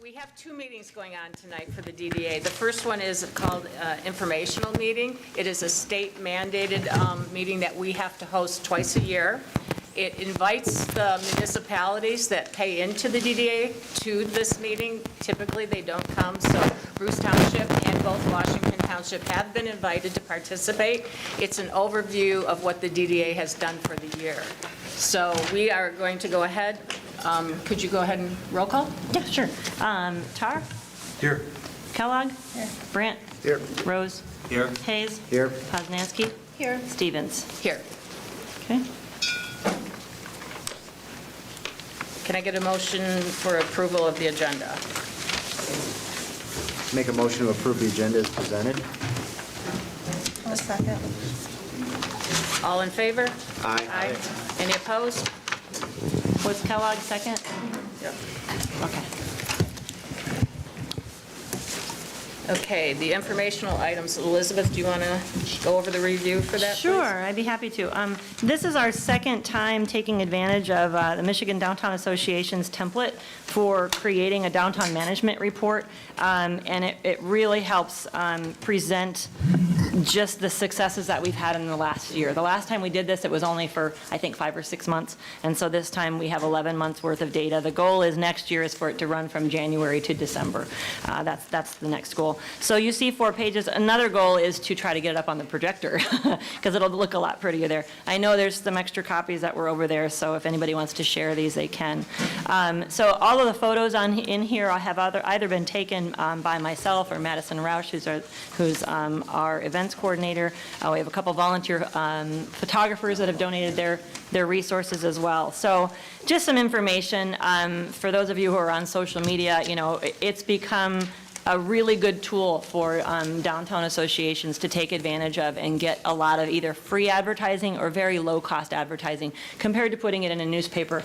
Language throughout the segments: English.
We have two meetings going on tonight for the DDA. The first one is called informational meeting. It is a state mandated meeting that we have to host twice a year. It invites the municipalities that pay into the DDA to this meeting. Typically, they don't come, so Bruce Township and both Washington Township have been invited to participate. It's an overview of what the DDA has done for the year. So we are going to go ahead. Could you go ahead and roll call? Yeah, sure. Tar? Here. Kellogg? Here. Brandt? Here. Rose? Here. Hayes? Here. Poznansky? Here. Stevens? Here. Okay. Can I get a motion for approval of the agenda? Make a motion to approve the agenda as presented. I'll second. All in favor? Aye. Any opposed? Was Kellogg second? Yep. Okay. Okay, the informational items. Elizabeth, do you want to go over the review for that, Sure, please? I'd be happy to. This is our second time taking advantage of the Michigan Downtown Association's template for creating a downtown management report, and it really helps present just the successes that we've had in the last year. The last time we did this, it was only for, I think, 5 or 6 months, and so this time we have 11 months worth of data. The goal is next year is for it to run from January to December. That's the next goal. So you see 4 pages. Another goal is to try to get it up on the projector because it'll look a lot prettier there. I know there's some extra copies that were over there, so if anybody wants to share these, they can. So all of the photos in here have either been taken by myself or Madison Roush, who's our events coordinator. We have a couple volunteer photographers that have donated their resources as well. So just some information for those of you who are on social media. You know, it's become a really good tool for downtown associations to take advantage of and get a lot of either free advertising or very low-cost advertising compared to putting it in a newspaper.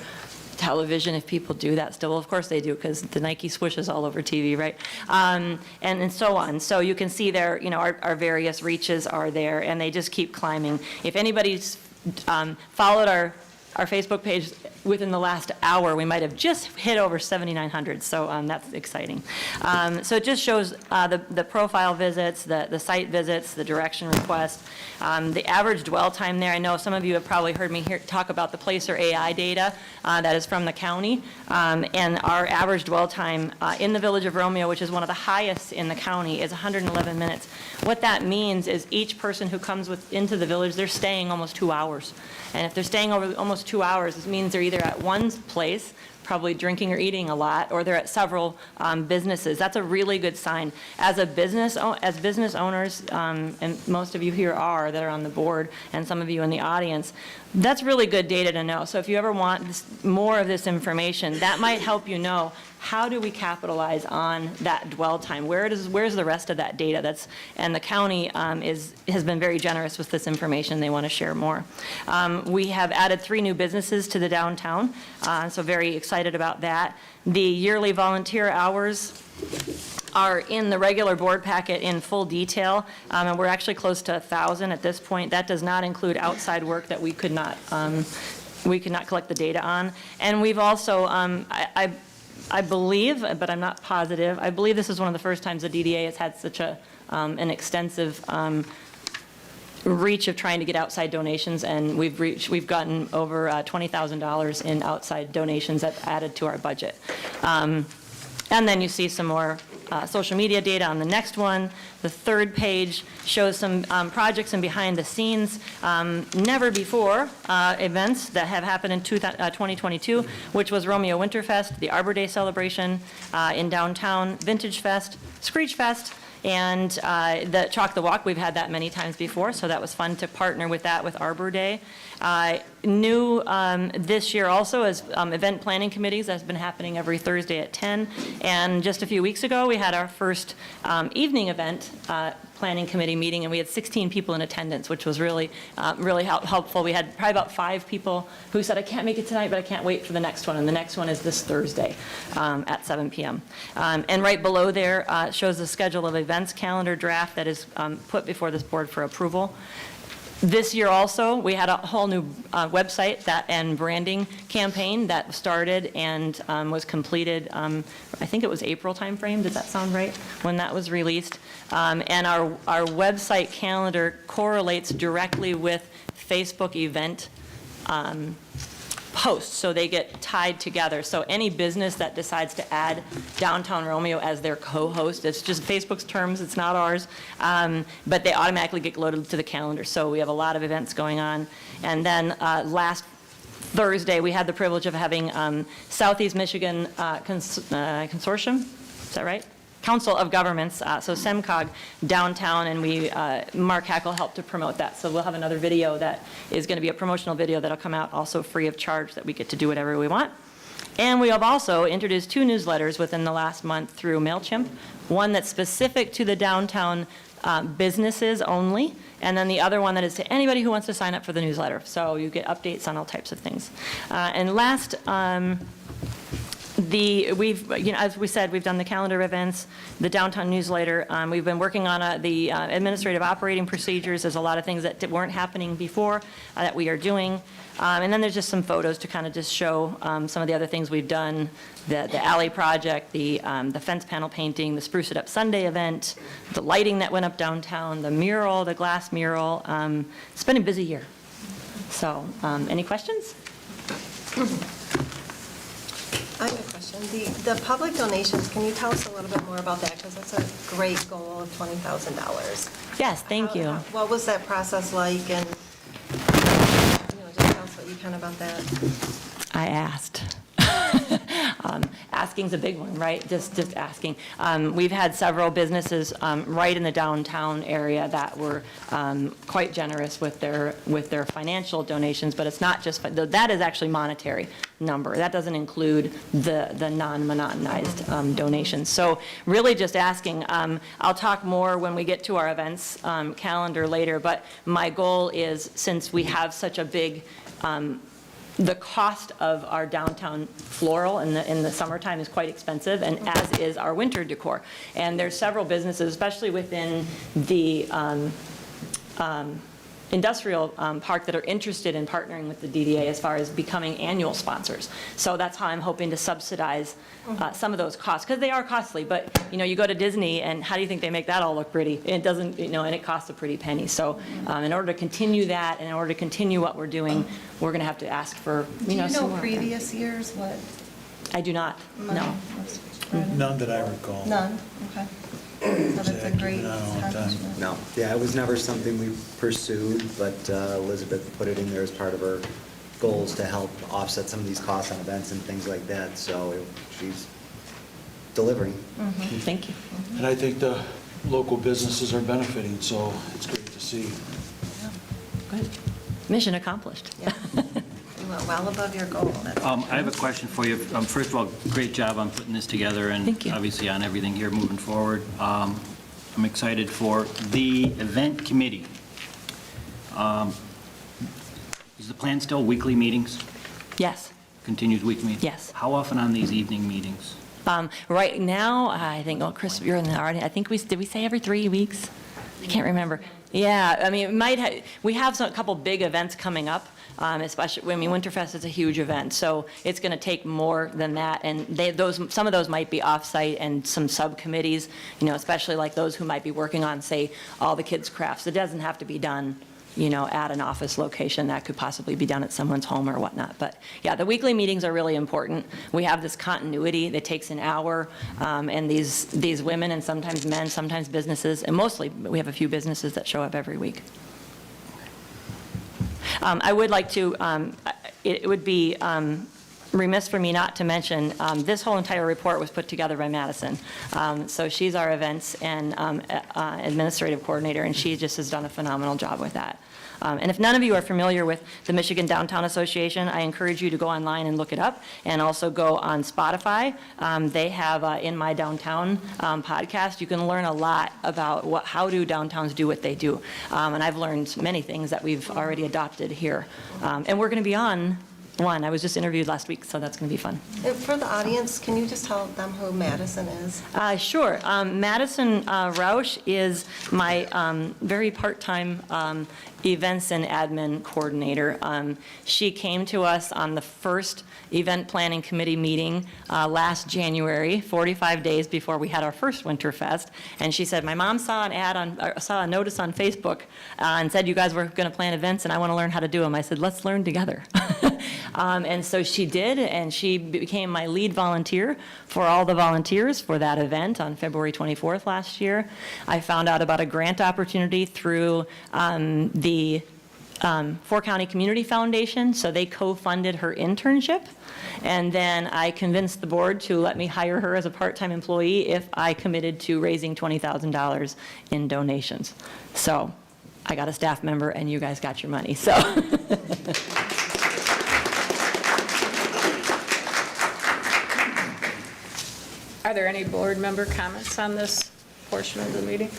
Television, if people do that still. Well, of course they do, because the Nike swoosh is all over TV, right? And so on. So you can see there, you know, our various reaches are there, and they just keep climbing. If anybody's followed our Facebook page within the last hour, we might have just hit over 7,900, so that's exciting. So it just shows the profile visits, the site visits, the direction request, the average dwell time there. I know some of you have probably heard me talk about the Placer AI data that is from the county, and our average dwell time in the village of Romeo, which is one of the highest in the county, is 111 minutes. What that means is each person who comes into the village, they're staying almost 2 hours. And if they're staying over almost 2 hours, it means they're either at one place, probably drinking or eating a lot, or they're at several businesses. That's a really good sign. As business owners, and most of you here that are on the board, and some of you in the audience, that's really good data to know. So if you ever want more of this information, that might help you know, how do we capitalize on that dwell time? Where's the rest of that data? And the county has been very generous with this information. They want to share more. We have added 3 new businesses to the downtown, so very excited about that. The yearly volunteer hours are in the regular board packet in full detail, and we're actually close to 1,000 at this point. That does not include outside work that we could not collect the data on. And we've also, I believe, but I'm not positive, I believe this is one of the first times the DDA has had such an extensive reach of trying to get outside donations, and we've gotten over $20,000 in outside donations that added to our budget. And then you see some more social media data on the next one. The third page shows some projects and behind the scenes, never before events that have happened in 2022, which was Romeo Winterfest, the Arbor Day celebration in downtown, Vintage Fest, Screech Fest, and the Chalk the Walk. We've had that many times before, so that was fun to partner with that with Arbor Day. New this year also is event planning committees. That's been happening every Thursday at 10. And just a few weeks ago, we had our first evening event planning committee meeting, and we had 16 people in attendance, which was really helpful. We had probably about 5 people who said, I can't make it tonight, but I can't wait for the next one. And the next one is this Thursday at 7 p.m. And right below there shows the schedule of events calendar draft that is put before this board for approval. This year also, we had a whole new website and branding campaign that started and was completed, I think it was April timeframe, does that sound right, when that was released? And our website calendar correlates directly with Facebook event posts, so they get tied together. So any business that decides to add Downtown Romeo as their co-host, it's just Facebook's terms, it's not ours, but they automatically get loaded to the calendar. So we have a lot of events going on. And then last Thursday, we had the privilege of having Southeast Michigan Consortium, is that right? Council of Governments, so SEMCOG downtown, and Mark Hackle helped to promote that. So we'll have another video that is going to be a promotional video that'll come out also free of charge, that we get to do whatever we want. And we have also introduced 2 newsletters within the last month through MailChimp, one that's specific to the downtown businesses only, and then the other one that is to anybody who wants to sign up for the newsletter. So you get updates on all types of things. And last, as we said, we've done the calendar events, the downtown newsletter. We've been working on the administrative operating procedures. There's a lot of things that weren't happening before that we are doing. And then there's just some photos to kind of just show some of the other things we've done, the alley project, the fence panel painting, the Spruce It Up Sunday event, the lighting that went up downtown, the mural, the glass mural. It's been a busy year. So any questions? I have a question. The public donations, can you tell us a little bit more about that? Because that's a great goal of $20,000. Yes, thank you. What was that process like? And, just tell us what you can about that. I asked. Asking's a big one, right? Just asking. We've had several businesses right in the downtown area that were quite generous with their financial donations, but it's not just, that is actually monetary number. That doesn't include the non-monotonized donations. So really just asking. I'll talk more when we get to our events calendar later, but my goal is, since we have such a big the cost of our downtown floral in the summertime is quite expensive, and as is our winter decor. And there's several businesses, especially within the industrial park, that are interested in partnering with the DDA as far as becoming annual sponsors. So that's how I'm hoping to subsidize some of those costs, because they are costly. But you go to Disney, and how do you think they make that all look pretty? It doesn't, and it costs a pretty penny. So in order to continue that, and in order to continue what we're doing, we're going to have to ask for Do you some know more. previous years what? I do not. No. None that I recall. None. Okay. So that's a Jack, great you've been on a long time. accomplishment. No, yeah, it was never something we pursued, but Elizabeth put it in there as part of her goals to help offset some of these costs on events and things like that, so she's delivering. Thank you. And I think the local businesses are benefiting, so it's great to see. Good. Mission accomplished. Yeah. You went well above your goal. That's I have a question for you. First of all, great job on putting this together and Thank you. obviously on everything here moving forward. I'm excited for the event committee. Is the plan still weekly meetings? Yes. Continues weekly meetings? Yes. How often on these evening meetings? Right now, I think, Chris, you're in the audience. I think did we say every 3 weeks? I can't remember. Yeah, I mean, we have a couple big events coming up, especially, Winterfest is a huge event, so it's going to take more than that, and some of those might be off-site, and some subcommittees, especially like those who might be working on, say, all the kids' crafts. It doesn't have to be done at an office location. That could possibly be done at someone's home or whatnot. But yeah, the weekly meetings are really important. We have this continuity that takes an hour, and these women, and sometimes men, sometimes businesses, and mostly we have a few businesses that show up every week. I would like to, it would be remiss for me not to mention, this whole entire report was put together by Madison. So she's our events and administrative coordinator, and she just has done a phenomenal job with that. And if none of you are familiar with the Michigan Downtown Association, I encourage you to go online and look it up, and also go on Spotify. They have In My Downtown podcast. You can learn a lot about how do downtowns do what they do. And I've learned many things that we've already adopted here. And we're going to be on one. I was just interviewed last week, so that's going to be fun. And for the audience, can you just tell them who Madison is? Sure. Madison Rausch is my very part-time events and admin coordinator. She came to us on the first event planning committee meeting last January, 45 days before we had our first Winterfest, and she said, my mom saw an ad saw a notice on Facebook and said you guys were going to plan events and I want to learn how to do them. I said, let's learn together. And so she did, and she became my lead volunteer for all the volunteers for that event on February 24th last year. I found out about a grant opportunity through the Four County Community Foundation, so they co-funded her internship. And then I convinced the board to let me hire her as a part-time employee if I committed to raising $20,000 in donations. So I got a staff member and you guys got your money, so. Are there any board member comments on this portion of the meeting?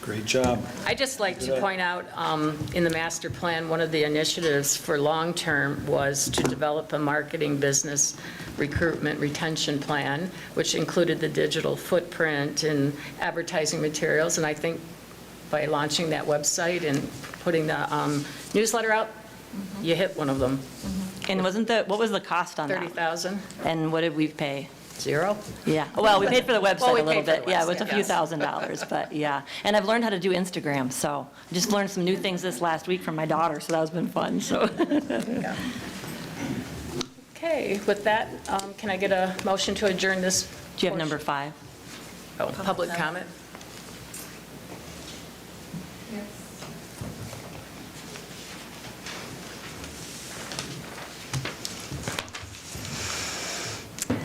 Great job. I'd just like to point out, in the master plan, one of the initiatives for long-term was to develop a marketing business recruitment retention plan, which included the digital footprint and advertising materials. And I think by launching that website and putting the newsletter out, you hit one of them. And what was the cost on that? 30,000, And what did we pay? 0. Yeah, well, we paid for the Well, website we a little paid for bit. the Yeah, it was a website, few yes. $1,000s, but yeah. And I've learned how to do Instagram, so I just learned some new things this last week from my daughter, so that's been fun, so. Okay, with that, can I get a motion to adjourn this? Do you have number portion? 5? Oh, public comment?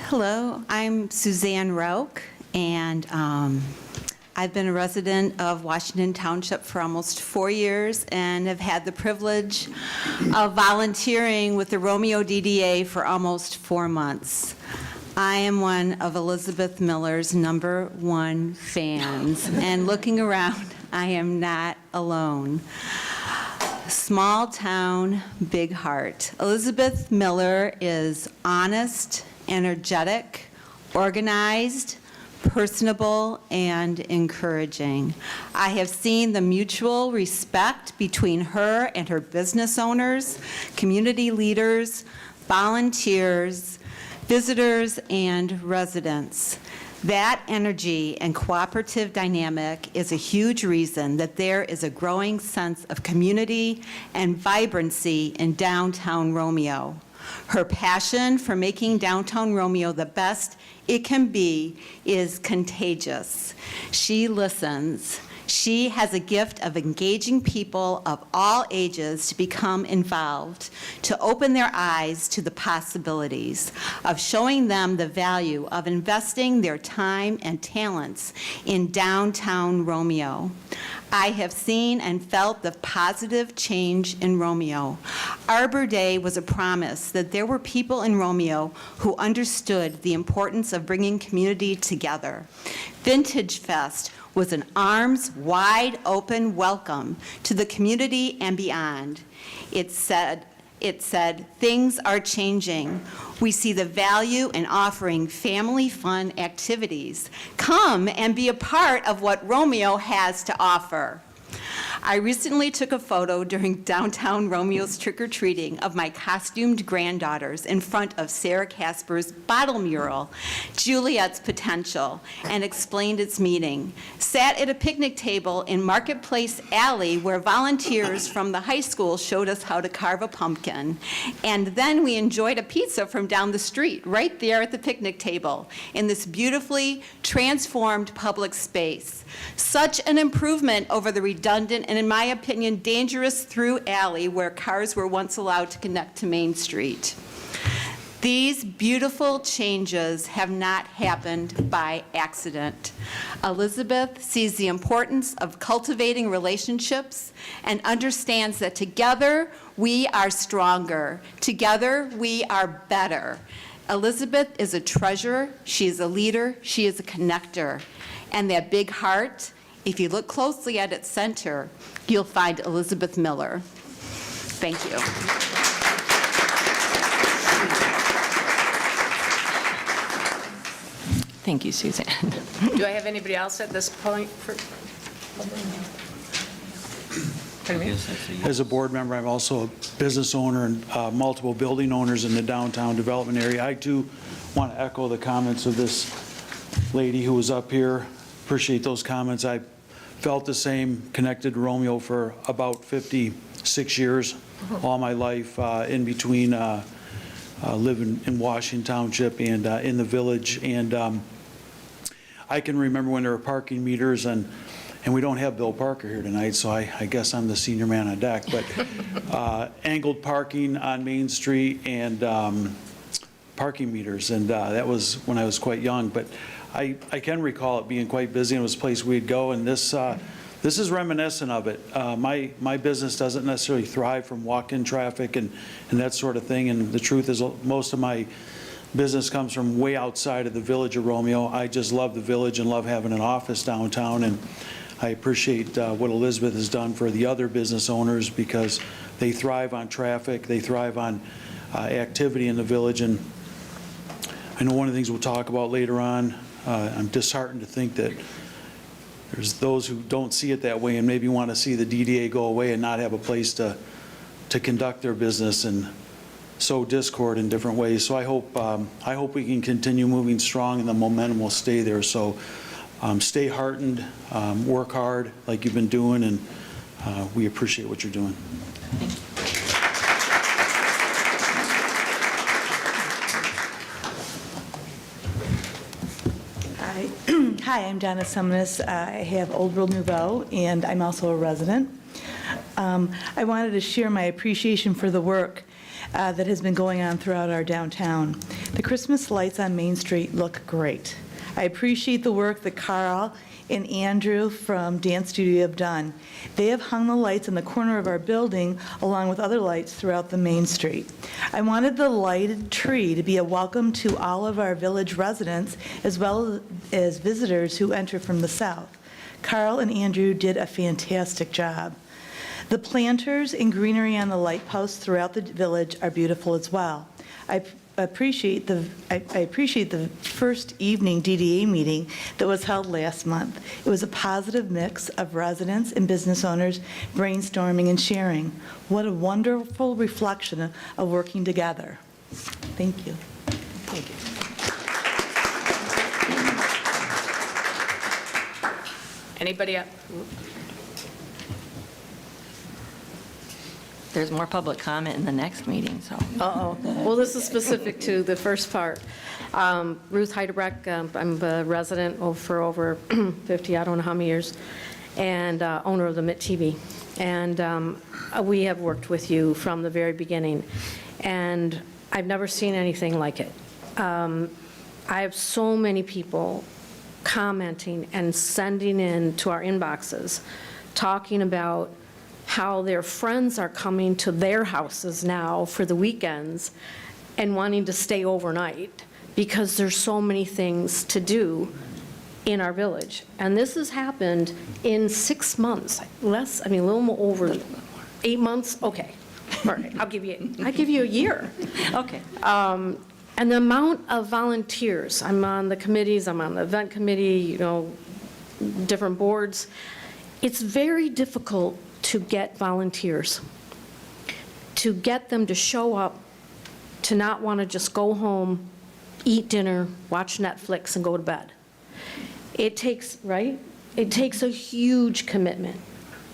Hello, I'm Suzanne Roque, and I've been a resident of Washington Township for almost 4 years and have had the privilege of volunteering with the Romeo DDA for almost 4 months. I am one of Elizabeth Miller's #1 fans, and looking around, I am not alone. Small town, big heart. Elizabeth Miller is honest, energetic, organized, personable, and encouraging. I have seen the mutual respect between her and her business owners, community leaders, volunteers, visitors, and residents. That energy and cooperative dynamic is a huge reason that there is a growing sense of community and vibrancy in downtown Romeo. Her passion for making downtown Romeo the best it can be is contagious. She listens. She has a gift of engaging people of all ages to become involved, to open their eyes to the possibilities, of showing them the value of investing their time and talents in downtown Romeo. I have seen and felt the positive change in Romeo. Arbor Day was a promise that there were people in Romeo who understood the importance of bringing community together. Vintage Fest was an arms wide open welcome to the community and beyond. It said, things are changing. We see the value in offering family fun activities. Come and be a part of what Romeo has to offer. I recently took a photo during downtown Romeo's trick-or-treating of my costumed granddaughters in front of Sarah Casper's bottle mural, Juliet's Potential, and explained its meaning. Sat at a picnic table in Marketplace Alley where volunteers from the high school showed us how to carve a pumpkin. And then we enjoyed a pizza from down the street, right there at the picnic table, in this beautifully transformed public space. Such an improvement over the redundant and, in my opinion, dangerous through alley where cars were once allowed to connect to Main Street. These beautiful changes have not happened by accident. Elizabeth sees the importance of cultivating relationships and understands that together we are stronger. Together we are better. Elizabeth is a treasure, she is a leader, she is a connector. And that big heart, if you look closely at its center, you'll find Elizabeth Miller. Thank you. Thank you, Suzanne. Do I have anybody else at this point? Pardon me? Yes, that's a yes. As a board member, I'm also a business owner and multiple building owners in the downtown development area. I too want to echo the comments of this lady who was up here. Appreciate those comments. I felt the same, connected to Romeo for about 56 years, all my life, in between living in Washington Township and in the village. And I can remember when there were parking meters, and we don't have Bill Parker here tonight, so I guess I'm the senior man on deck, but angled parking on Main Street and parking meters, and that was when I was quite young. But I can recall it being quite busy, and it was a place we'd go, and this is reminiscent of it. My business doesn't necessarily thrive from walk-in traffic and that sort of thing, and the truth is most of my business comes from way outside of the village of Romeo. I just love the village and love having an office downtown, and I appreciate what Elizabeth has done for the other business owners, because they thrive on traffic, they thrive on activity in the village. And I know one of the things we'll talk about later on, I'm disheartened to think that there's those who don't see it that way and maybe want to see the DDA go away and not have a place to conduct their business and sow discord in different ways. So I hope we can continue moving strong and the momentum will stay there. So stay heartened, work hard like you've been doing, and we appreciate what you're doing. Hi, I'm Donna Sumnus. I have Old World Nouveau, and I'm also a resident. I wanted to share my appreciation for the work that has been going on throughout our downtown. The Christmas lights on Main Street look great. I appreciate the work that Carl and Andrew from Dance Studio have done. They have hung the lights in the corner of our building along with other lights throughout the Main Street. I wanted the lighted tree to be a welcome to all of our village residents as well as visitors who enter from the south. Carl and Andrew did a fantastic job. The planters and greenery on the light posts throughout the village are beautiful as well. I appreciate the first evening DDA meeting that was held last month. It was a positive mix of residents and business owners brainstorming and sharing. What a wonderful reflection of working together. Thank you. Thank you. Anybody else? There's more public comment in the next meeting, so. Uh-oh. Well, this is specific to the first part. Ruth Heidebrecht, I'm a resident for over 50, I don't know how many years, and owner of the MIT TV. And we have worked with you from the very beginning, and I've never seen anything like it. I have so many people commenting and sending in to our inboxes, talking about how their friends are coming to their houses now for the weekends and wanting to stay overnight because there's so many things to do in our village. And this has happened in 6 months, a little more over 8 months. Okay, all right, I'll give you a year. Okay. And the amount of volunteers, I'm on the committees, I'm on the event committee, different boards. It's very difficult to get volunteers, to get them to show up, to not want to just go home, eat dinner, watch Netflix, and go to bed. It takes, right? It takes a huge commitment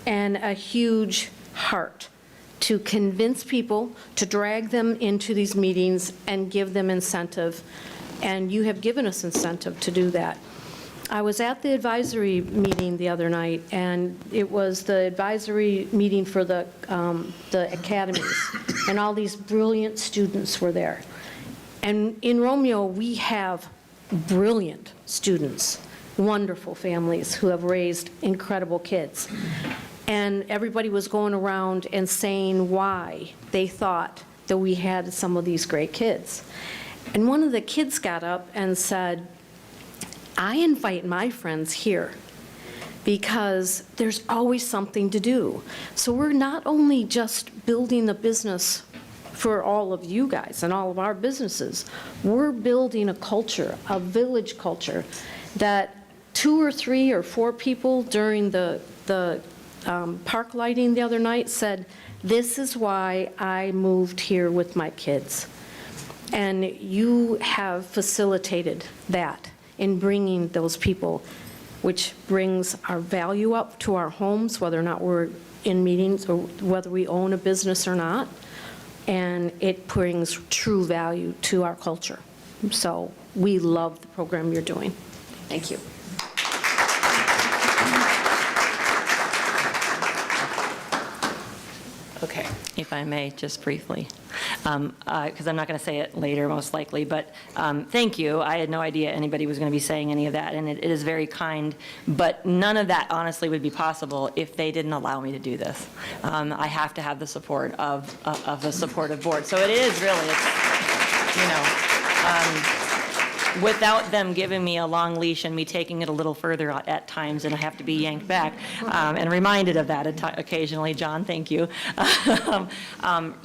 and a huge heart to convince people, to drag them into these meetings and give them incentive. And you have given us incentive to do that. I was at the advisory meeting the other night, and it was the advisory meeting for the academies, and all these brilliant students were there. And in Romeo, we have brilliant students, wonderful families who have raised incredible kids. And everybody was going around and saying why they thought that we had some of these great kids. And one of the kids got up and said, I invite my friends here because there's always something to do. So we're not only just building the business for all of you guys and all of our businesses, we're building a culture, a village culture, that 2 or 3 or 4 people during the park lighting the other night said, "This is why I moved here with my kids." And you have facilitated that in bringing those people, which brings our value up to our homes, whether or not we're in meetings or whether we own a business or not. And it brings true value to our culture. So we love the program you're doing. Thank you. Okay. If I may, just briefly, because I'm not going to say it later, most likely, but thank you. I had no idea anybody was going to be saying any of that, and it is very kind, but none of that honestly would be possible if they didn't allow me to do this. I have to have the support of a supportive board. So it is really, without them giving me a long leash and me taking it a little further at times, and I have to be yanked back and reminded of that occasionally. John, thank you.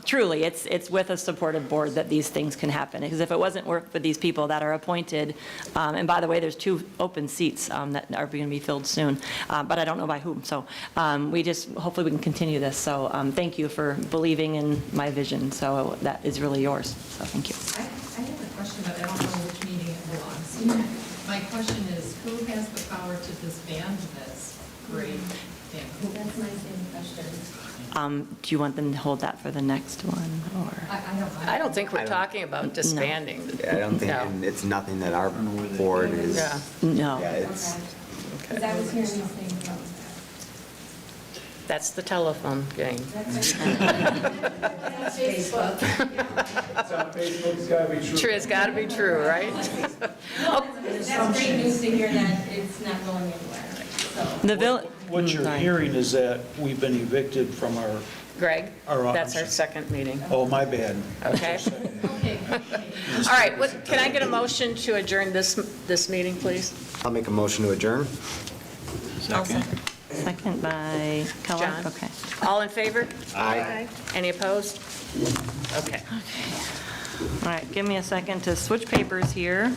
Truly, it's with a supportive board that these things can happen, because if it wasn't work for these people that are appointed, and by the way, there's 2 open seats that are going to be filled soon, but I don't know by whom, so hopefully we can continue this. So thank you for believing in my vision, so that is really yours, so thank you. I have a question, but I don't know which meeting it belongs to. My question is, who has the power to disband this great thing? That's my same question. Do you want them to hold that for the next one, or? I don't think we're talking about disbanding. I don't think, No. and it's nothing that our board is. Yeah. No. Yeah, it's, Because I was hearing these things about That's the telephone game. Facebook. It's on Facebook, it's gotta be true. True, it's got to be true, right? That's great news to hear that it's not going anywhere, so. The village. What you're hearing is that we've been evicted from our, Greg, Our that's our office. second meeting. oh, my bad. Okay. All right, can I get a motion to adjourn this meeting, please? I'll make a motion to adjourn. Second by Keller? John? Okay. All in favor? Aye. Any opposed? Okay. All right, give me a second to switch papers here.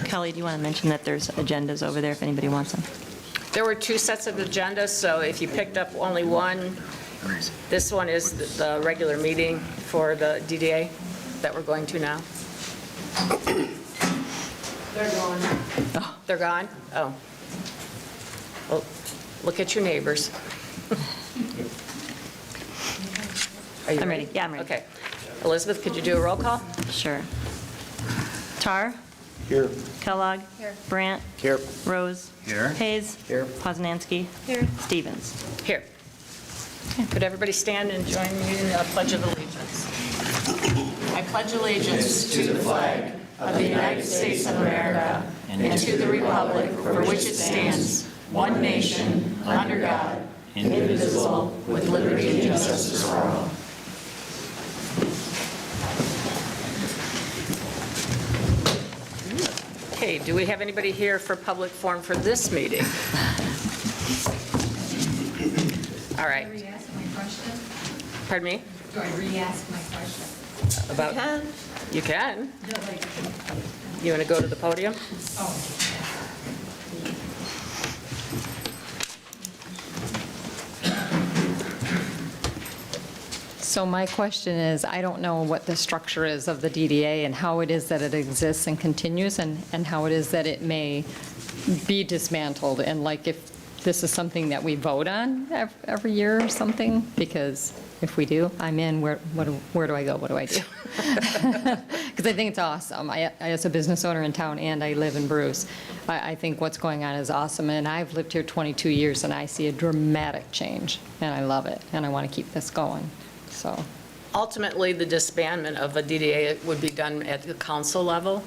Kelly, do you want to mention that there's agendas over there if anybody wants them? There were 2 sets of agendas, so if you picked up only one, this one is the regular meeting for the DDA that we're going to now. They're gone. Oh, they're gone? Oh. Well, look at your neighbors. Are you I'm ready. Yeah, I'm ready. Okay. Elizabeth, could you do a roll call? Sure. Tar? Here. Kellogg? Here. Brandt? Here. Rose? Here. Hayes? Here. Poznanski? Here. Stevens? Here. Could everybody stand and join me in the Pledge of Allegiance? I pledge allegiance to the flag of the United States of America and to the republic for which it stands, one nation, under God, indivisible, with liberty and justice for all. Okay, do we have anybody here for public forum for this meeting? All right. Do I re-ask my question? Pardon me? Do I re-ask my question? About, Ken? you can. No, like, You want to go to the podium? oh, So my question is, I don't know what the structure is of the DDA and how it is that it exists and continues, and how it is that it may be dismantled, and like if this is something that we vote on every year or something, because if we do, I'm in, where do I go, what do I do? Because I think it's awesome. As a business owner in town, and I live in Bruce, I think what's going on is awesome, and I've lived here 22 years, and I see a dramatic change, and I love it, and I want to keep this going, so. Ultimately, the disbandment of a DDA would be done at the council level,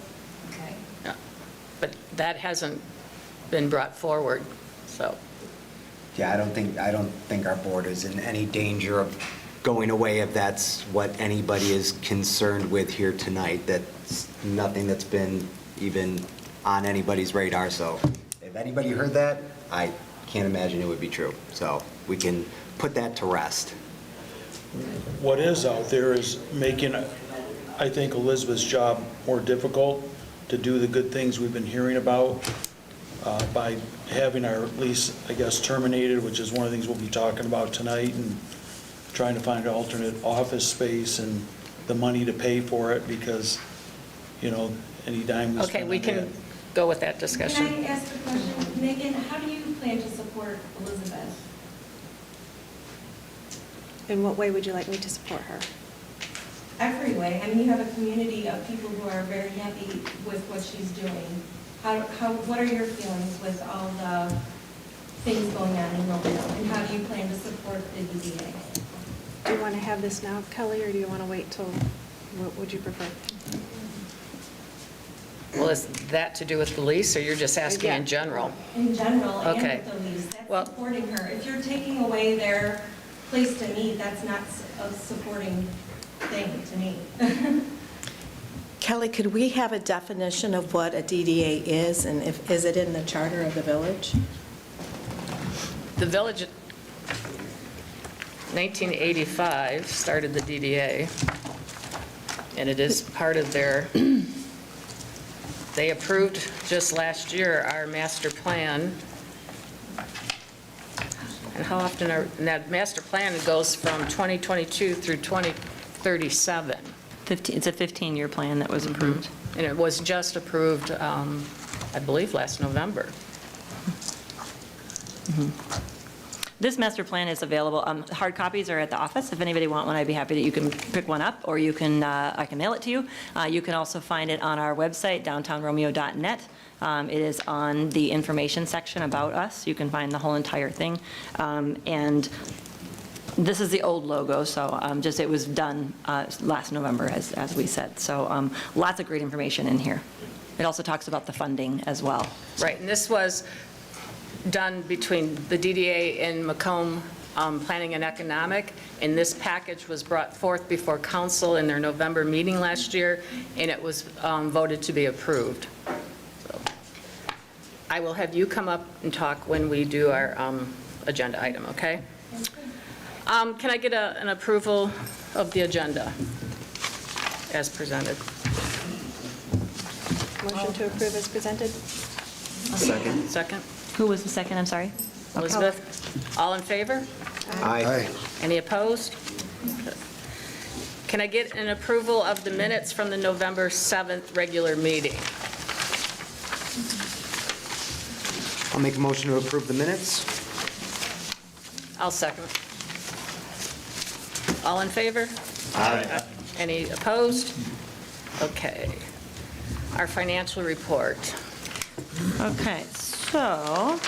okay. but that hasn't been brought forward, so. Yeah, I don't think our board is in any danger of going away if that's what anybody is concerned with here tonight. That's nothing that's been even on anybody's radar, so if anybody heard that, I can't imagine it would be true. So we can put that to rest. What is out there is making I think, Elizabeth's job more difficult to do the good things we've been hearing about by having our lease, I guess, terminated, which is one of the things we'll be talking about tonight, and trying to find an alternate office space and the money to pay for it, because, you know, any dime we spend Okay, on we that. can go with that discussion. Can I ask a question? Megan, how do you plan to support Elizabeth? In what way would you like me to support her? Every way. I mean, you have a community of people who are very happy with what she's doing. What are your feelings with all the things going on in Romeo? And how do you plan to support the DDA? Do you want to have this now, Kelly, or do you want to wait till, what would you prefer? Well, is that to do with the lease, or you're just asking in general? In general, and Okay. with the lease, that's Well- supporting her. If you're taking away their place to meet, that's not a supporting thing to me. Kelly, could we have a definition of what a DDA is, and is it in the charter of the village? The village, 1985, started the DDA, and it is part of their, they approved just last year our master plan. And how often are, and that master plan goes from 2022 through 2037. It's a 15-year plan that was approved. And it was just approved, I believe, last November. This master plan is available, hard copies are at the office. If anybody want one, I'd be happy that you can pick one up, or you can, I can mail it to you. You can also find it on our website, downtownromeo.net. It is on the information section about us. You can find the whole entire thing. And this is the old logo, so just, it was done last November, as we said. So lots of great information in here. It also talks about the funding as well. Right, and this was done between the DDA and Macomb Planning and Economic, and this package was brought forth before council in their November meeting last year, and it was voted to be approved. So, I will have you come up and talk when we do our agenda item, okay? Can I get an approval of the agenda as presented? Motion to approve as presented? Second? Second? Who was the second, I'm sorry? Elizabeth? All in favor? Aye. Any opposed? Can I get an approval of the minutes from the November 7th regular meeting? I'll make a motion to approve the minutes. I'll second. All in favor? Aye. Any opposed? Okay. Our financial report. Okay, so,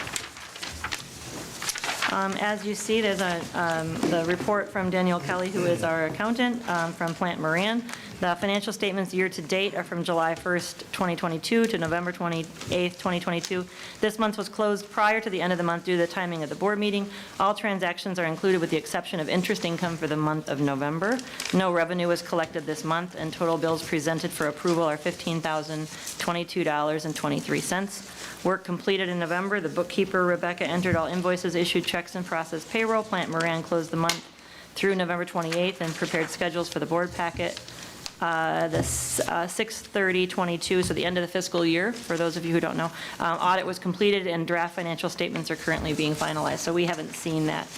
as you see, there's the report from Danielle Kelly, who is our accountant from Plant Moran. The financial statements year-to-date are from July 1st, 2022 to November 28th, 2022. This month was closed prior to the end of the month due to the timing of the board meeting. All transactions are included with the exception of interest income for the month of November. No revenue was collected this month, and total bills presented for approval are $15,022.23. Work completed in November. The bookkeeper, Rebecca, entered all invoices, issued checks, and processed payroll. Plant Moran closed the month through November 28th and prepared schedules for the board packet. The 6/30/22, so the end of the fiscal year, for those of you who don't know. Audit was completed and draft financial statements are currently being finalized, so we haven't seen that.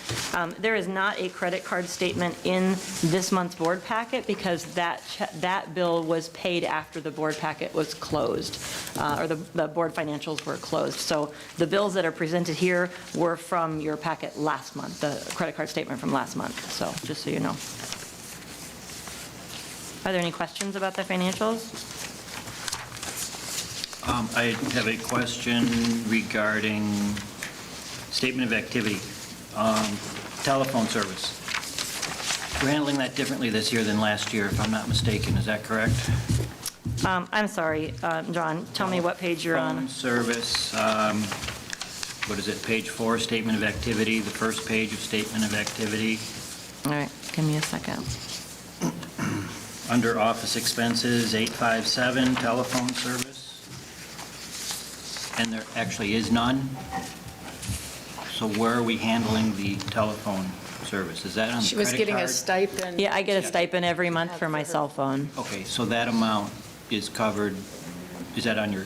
There is not a credit card statement in this month's board packet because that bill was paid after the board packet was closed, or the board financials were closed. So the bills that are presented here were from your packet last month, the credit card statement from last month, so just so you know. Are there any questions about the financials? I have a question regarding statement of activity, telephone service. We're handling that differently this year than last year, if I'm not mistaken. Is that correct? I'm sorry, John, tell me what page you're Phone on. service, what is it, page 4, statement of activity, the first page of statement of activity. All right, give me a second. Under office expenses, 857, telephone service. And there actually is none. So where are we handling the telephone service? Is that on the She was credit getting a card? stipend. Yeah, I get a stipend every month for my cell phone. Okay, so that amount is covered, is that on your,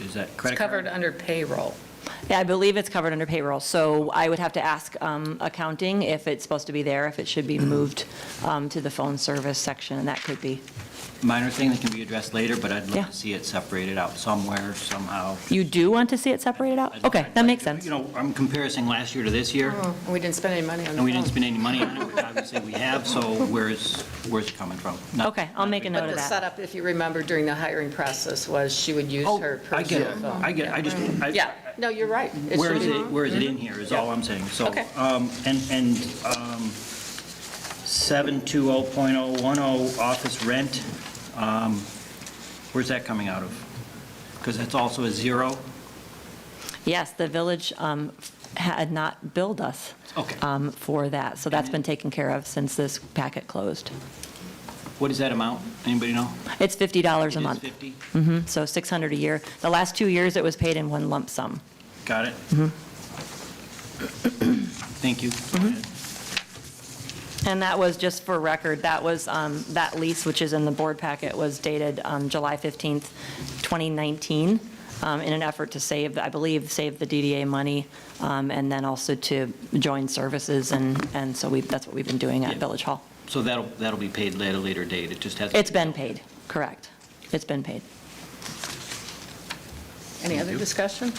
is that It's credit card? covered under payroll. Yeah, I believe it's covered under payroll, so I would have to ask accounting if it's supposed to be there, if it should be moved to the phone service section, and that could be. Minor thing that can be addressed later, but I'd Yeah. love to see it separated out somewhere, somehow. You do want to see it separated out? Okay, that makes sense. You know, I'm comparing last year to this year, And we didn't spend any money on the and we didn't phone. spend any money on it, which obviously we have, so where's it coming from? Not- Okay, I'll make a note But of the that. setup, if you remember, during the hiring process was she would use Oh, her I get it, personal phone. I get it, I just, Yeah, no, you're right. It where should is be- it, where is it in here, is all I'm saying. So, Okay. and 720.010 office rent, where's that coming out of? Because that's also a zero? Yes, the village had not billed us Okay. for that, so that's been taken care of since this packet closed. What is that amount? Anybody know? It's $50 a It is month. 50? So $600 a year. The last 2 years, it was paid in one lump sum. Got it? Thank you. And that was, just for record, that was, that lease, which is in the board packet, was dated July 15th, 2019, in an effort to save, I believe, save the DDA money, and then also to join services, and so that's what we've been doing at Yeah. Village Hall. So that'll be paid at a later date, it just hasn't. It's been paid, correct. It's been paid. Any other discussion?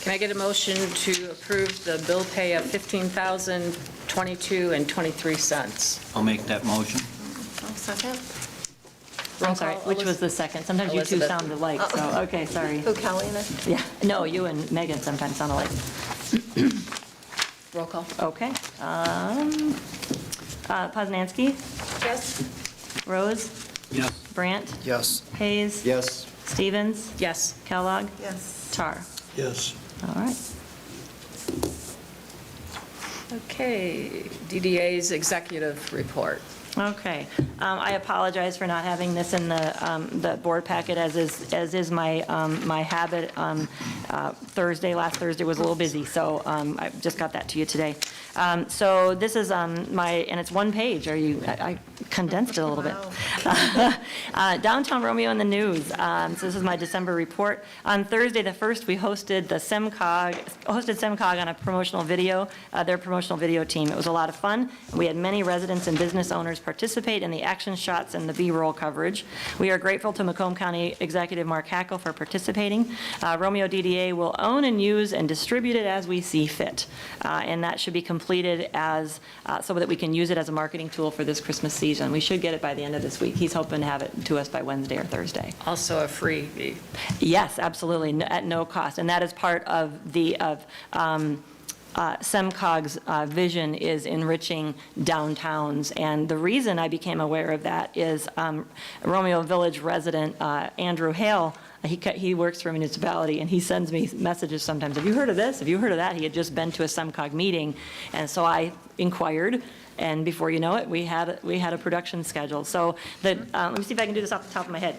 Can I get a motion to approve the bill pay of $15,022.23? I'll make that motion. Second? I'm sorry, call, which was the second? Sometimes you two Elizabeth. sound alike, so, okay, sorry. Who, Kelly and I? Yeah, no, you and Megan sometimes sound alike. Roll call. Okay. Poznanski? Yes. Rose? Yes. Brandt? Yes. Hayes? Yes. Stevens? Yes. Kellogg? Yes. Tar? Yes. All right. Okay, DDA's executive report. Okay. I apologize for not having this in the board packet, as is my habit. Last Thursday was a little busy, so I just got that to you today. So this is and it's one page. I condensed it a little bit. Downtown Romeo in the news. So this is my December report. On Thursday the 1st, we hosted SEMCOG on a promotional video, their promotional video team. It was a lot of fun. We had many residents and business owners participate in the action shots and the B-roll coverage. We are grateful to Macomb County Executive Mark Hackle for participating. Romeo DDA will own and use and distribute it as we see fit. And that should be completed as, so that we can use it as a marketing tool for this Christmas season. We should get it by the end of this week. He's hoping to have it to us by Wednesday or Thursday. Also a freebie. Yes, absolutely, at no cost. And that is part of SEMCOG's vision, is enriching downtowns. And the reason I became aware of that is Romeo Village resident Andrew Hale, he works for a municipality, and he sends me messages sometimes. Have you heard of this? Have you heard of that? He had just been to a SEMCOG meeting, and so I inquired, and before you know it, we had a production schedule. So let me see if I can do this off the top of my head.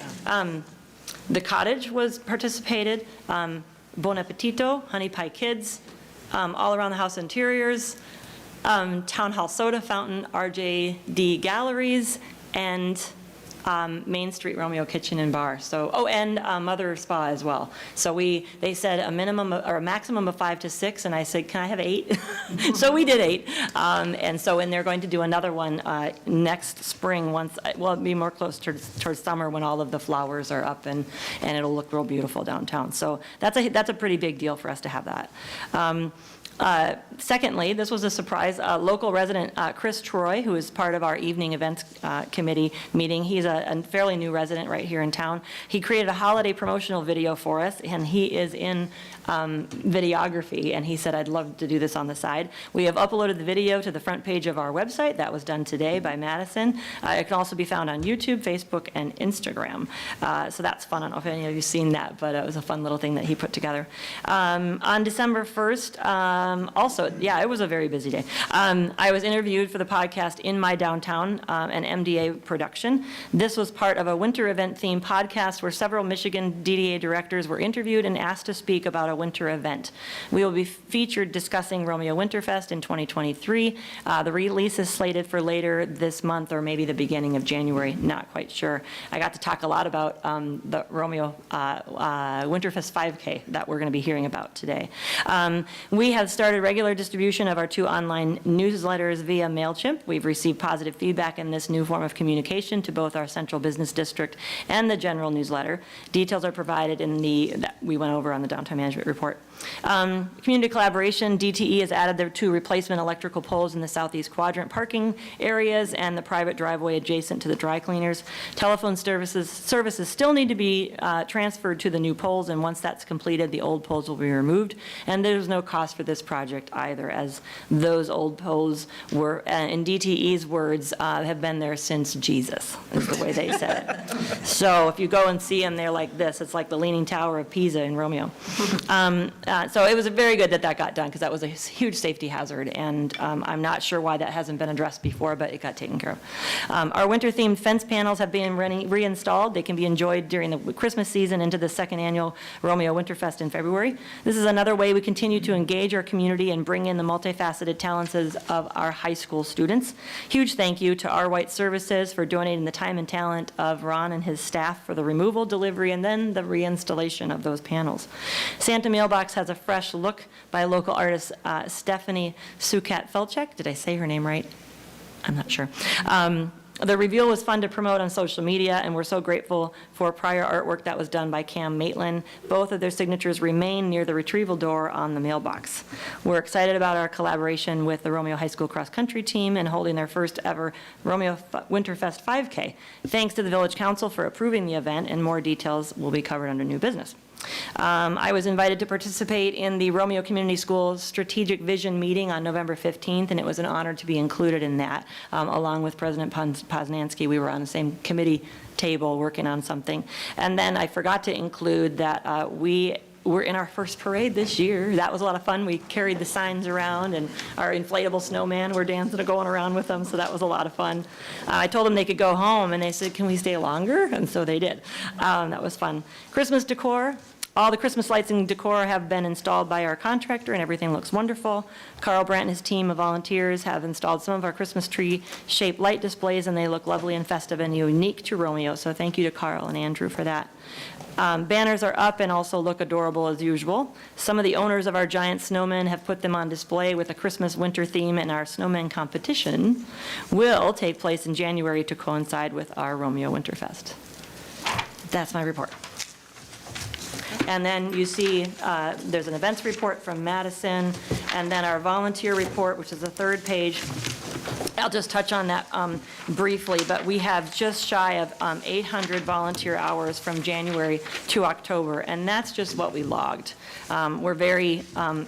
The Cottage was participated, Bon Appetito, Honey Pie Kids, All Around the House Interiors, Town Hall Soda Fountain, RJD Galleries, and Main Street Romeo Kitchen and Bar. So, and Mother Spa as well. So they said a minimum or a maximum of 5 to 6, and I said, can I have 8? So we did 8. And they're going to do another one next spring, it'll be more close towards summer, when all of the flowers are up, and it'll look real beautiful downtown. So that's a pretty big deal for us to have that. Secondly, this was a surprise. Local resident Chris Troy, who is part of our evening events committee meeting, he's a fairly new resident right here in town. He created a holiday promotional video for us, and he is in videography, and he said, I'd love to do this on the side. We have uploaded the video to the front page of our website. That was done today by Madison. It can also be found on YouTube, Facebook, and Instagram. So that's fun. I don't know if any of you have seen that, but it was a fun little thing that he put together. On December 1st, also, yeah, it was a very busy day. I was interviewed for the podcast In My Downtown, an MDA production. This This was part of a winter event-themed podcast where several Michigan DDA directors were interviewed and asked to speak about a winter event. We will be featured discussing Romeo Winterfest in 2023. The release is slated for later this month or maybe the beginning of January, not quite sure. I got to talk a lot about the Romeo Winterfest 5K that we're going to be hearing about today. We have started regular distribution of our 2 online newsletters via MailChimp. We've received positive feedback in this new form of communication to both our central business district and the general newsletter. Details are provided in that we went over on the downtown management report. Community collaboration, DTE has added their 2 replacement electrical poles in the southeast quadrant parking areas and the private driveway adjacent to the dry cleaners. Telephone services still need to be transferred to the new poles, and once that's completed, the old poles will be removed. And there's no cost for this project either, as those old poles were, in DTE's words, have been there since Jesus, is the way they said it. So if you go and see them, they're like this. It's like the Leaning Tower of Pisa in Romeo. So it was very good that that got done, because that was a huge safety hazard, and I'm not sure why that hasn't been addressed before, but it got taken care of. Our winter-themed fence panels have been reinstalled. They can be enjoyed during the Christmas season into the 2nd annual Romeo Winterfest in February. This is another way we continue to engage our community and bring in the multifaceted talents of our high school students. Huge thank you to Our White Services for donating the time and talent of Ron and his staff for the removal, delivery, and then the reinstallation of those panels. Santa Mailbox has a fresh look by local artist Stephanie Sukat-Felchek. Did I say her name right? I'm not sure. The reveal was fun to promote on social media, and we're so grateful for prior artwork that was done by Cam Maitland. Both of their signatures remain near the retrieval door on the mailbox. We're excited about our collaboration with the Romeo High School cross-country team and holding their first ever Romeo Winterfest 5K. Thanks to the Village Council for approving the event, and more details will be covered under new business. I was invited to participate in the Romeo Community Schools Strategic Vision meeting on November 15th, and it was an honor to be included in that. Along with President Poznansky, we were on the same committee table working on something. And then I forgot to include that we were in our first parade this year. That was a lot of fun. We carried the signs around, and our inflatable snowman were dancing and going around with them, so that was a lot of fun. I told them they could go home, and they said, "Can we stay longer?" And so they did. That was fun. Christmas decor. All the Christmas lights and decor have been installed by our contractor, and everything looks wonderful. Carl Brandt and his team of volunteers have installed some of our Christmas tree-shaped light displays, and they look lovely and festive and unique to Romeo, so thank you to Carl and Andrew for that. Banners are up and also look adorable as usual. Some of the owners of our giant snowmen have put them on display with a Christmas winter theme, and our snowman competition will take place in January to coincide with our Romeo Winterfest. That's my report. And then you see there's an events report from Madison, and then our volunteer report, which is the 3rd page. I'll just touch on that briefly, but we have just shy of 800 volunteer hours from January to October, and that's just what we logged. We're very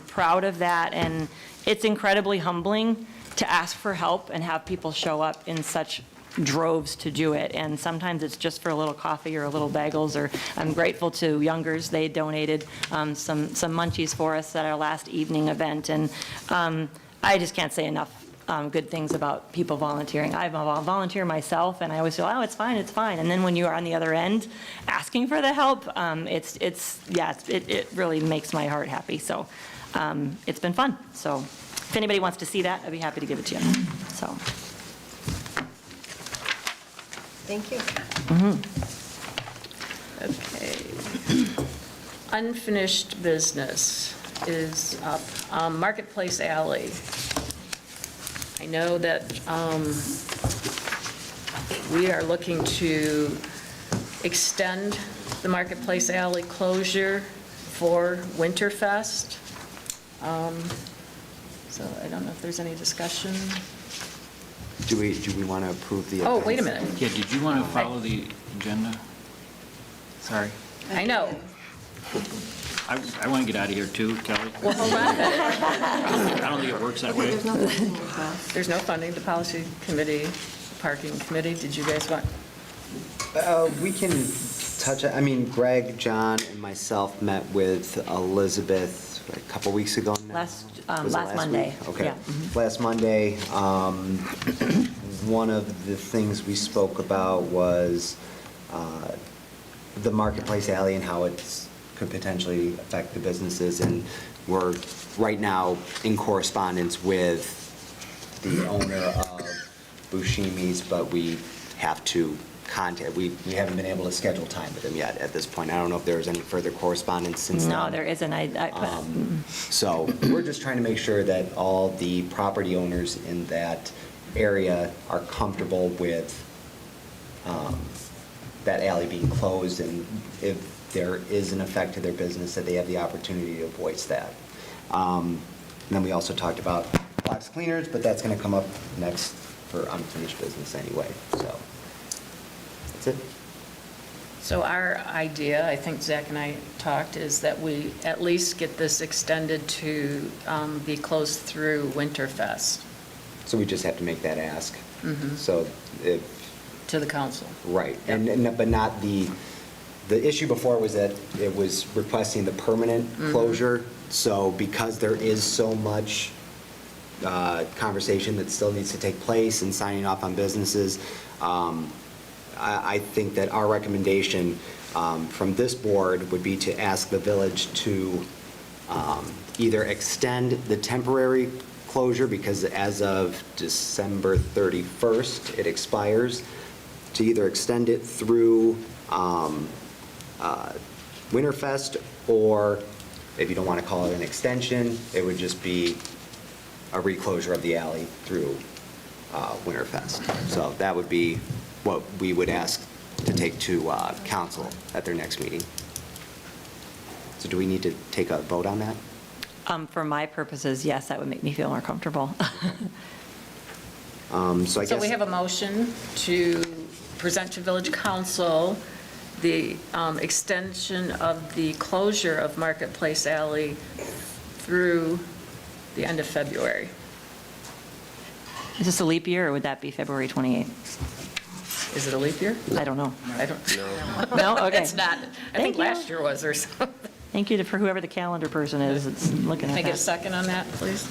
proud of that, and it's incredibly humbling to ask for help and have people show up in such droves to do it, and sometimes it's just for a little coffee or a little bagels, or I'm grateful to Youngers. They donated some munchies for us at our last evening event, and I just can't say enough good things about people volunteering. I'm a volunteer myself, and I always feel, oh, it's fine, and then when you are on the other end asking for the help, it really makes my heart happy, so it's been fun. So if anybody wants to see that, I'd be happy to give it to you. So. Thank you. Okay. Unfinished business is up. Marketplace Alley. I know that we are looking to extend the Marketplace Alley closure for Winterfest. So I don't know if there's any discussion. Do we want to approve the? Oh, wait a minute. Yeah, did you want to follow the agenda? Sorry. I know. I want to get out of here too, Kelly. Well, hold on a minute. I don't think it works that way. There's no funding. The policy committee, parking committee, did you guys want? We can touch, I mean, Greg, John, and myself met with Elizabeth a couple weeks ago now. Last Was it Monday. week? Okay. Yeah. Last Monday. one of the things we spoke about was the Marketplace Alley and how it could potentially affect the businesses. And we're right now in correspondence with the owner of Buscemi's, but we have to contact, we haven't been able to schedule time with him yet at this point. I don't know if there's any further correspondence since then. No, there isn't. So we're just trying to make sure that all the property owners in that area are comfortable with that alley being closed, and if there is an effect to their business, that they have the opportunity to voice that. And then we also talked about box cleaners, but that's going to come up next for unfinished business anyway, so that's it. So our idea, I think Zach and I talked, is that we at least get this extended to be closed through Winterfest. So we just have to make that ask. Mhm. So if, To the council. right, but not the issue before was that it was requesting the permanent closure. So because there is so much conversation that still needs to take place and signing off on businesses, I think that our recommendation from this board would be to ask the village to either extend the temporary closure, because as of December 31st, it expires, to either extend it through Winterfest, or if you don't want to call it an extension, it would just be a reclosure of the alley through Winterfest. So that would be what we would ask to take to council at their next meeting. So do we need to take a vote on that? For my purposes, yes, that would make me feel more comfortable. So I guess. So we have a motion to present to village council the extension of the closure of Marketplace Alley through the end of February. Is this a leap year, or would that be February 28th? Is it a leap year? I don't know. I don't. No? Okay. It's not. I Thank think you. last year was or something. Thank you for whoever the calendar person is that's looking Can I at get a that. second on that, please?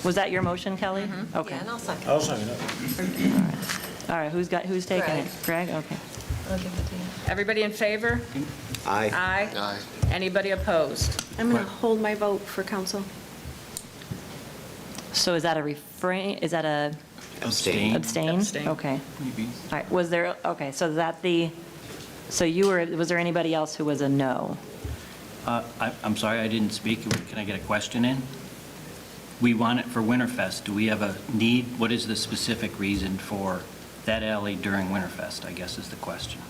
Was that your motion, Kelly? Okay. Yeah, and I'll second. I'll second it. All right, who's taking it? Greg? Okay. I'll give it to you. Everybody in favor? Aye. Aye. Anybody opposed? I'm going to hold my vote for council. So is that a refrain, is that a Abstain. abstain? Abstain. Okay. Maybe. All right, was there, okay, so was there anybody else who was a no? I'm sorry, I didn't speak. Can I get a question in? We want it for Winterfest. Do we have a need? What is the specific reason for that alley during Winterfest, I guess is the question.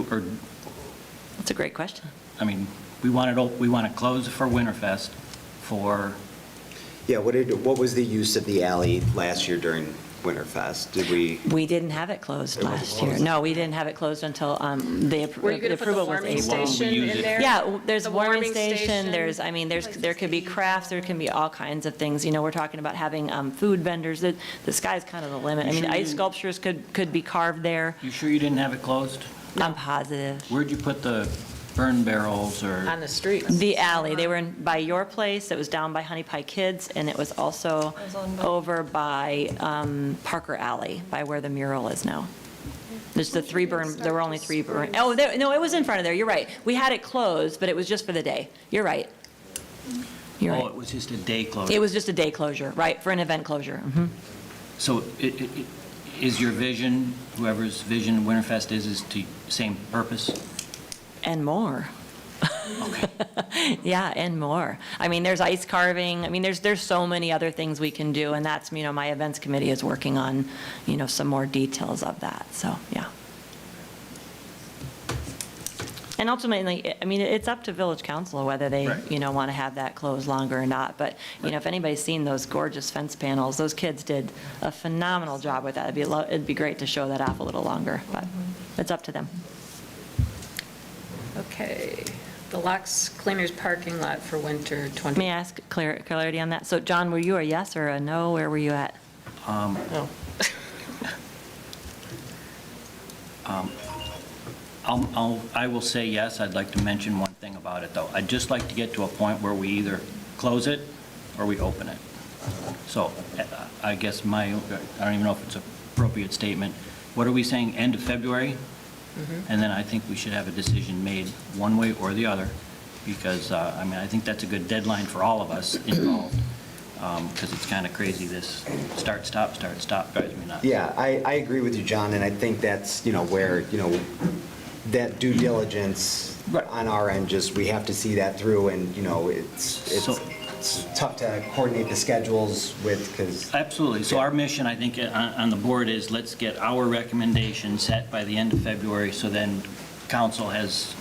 Or, That's a great question. I mean, we want to close for Winterfest for, Yeah, what was the use of the alley last year during Winterfest? Did we? We didn't have it closed last year. No, we didn't have it closed until the Were you going to put the approval was warming April. station use in it. there? Yeah, there's The warming station, there could be crafts, there can be all kinds of things. You know, we're talking about having food vendors. The sky's kind of the limit. I mean, Sure ice you- sculptures could be carved there. you sure you didn't have it closed? I'm positive. Where'd you put the burn barrels or? On the street. The alley, they were by your place, it was down by Honey Pie Kids, and it was also It was on the- over by Parker Alley, by where the mural is now. There's the three burn, there were only three burn, no, it was in front of there, you're right. We had it closed, but it was just for the day. You're right. You're Oh, right. it was just a day closure? It was just a day closure, right, for an event closure. Mhm. So is your vision, whoever's vision Winterfest is to same purpose? And more. Okay. Yeah, and more. I mean, there's ice carving, I mean, there's so many other things we can do, and that's, you know, my events committee is working on, you know, some more details of that, so, yeah. And ultimately, I mean, it's up to village council whether they, Right. you know, want to have that closed longer or not, but, you know, if anybody's seen those gorgeous fence panels, those kids did a phenomenal job with that. It'd be great to show that off a little longer, but it's up to them. Okay. The Locks Cleaners parking lot for winter 20. May I ask clarity on that? So, John, were you a yes or a no? Where were you at? No. I will say yes. I'd like to mention one thing about it, though. I'd just like to get to a point where we either close it or we open it. So I guess I don't even know if it's an appropriate statement. What are we saying, end of February? And then I think we should have a decision made one way or the other, because, I mean, I think that's a good deadline for all of us involved, because it's kind of crazy, this start, stop drives me nuts. Yeah, I agree with you, John, and I think that's, where, that due diligence Right. on our end, just, we have to see that through, and, So- it's tough to coordinate the schedules with, because. Absolutely. So our mission, I think, on the board is let's get our recommendation set by the end of February, so then council has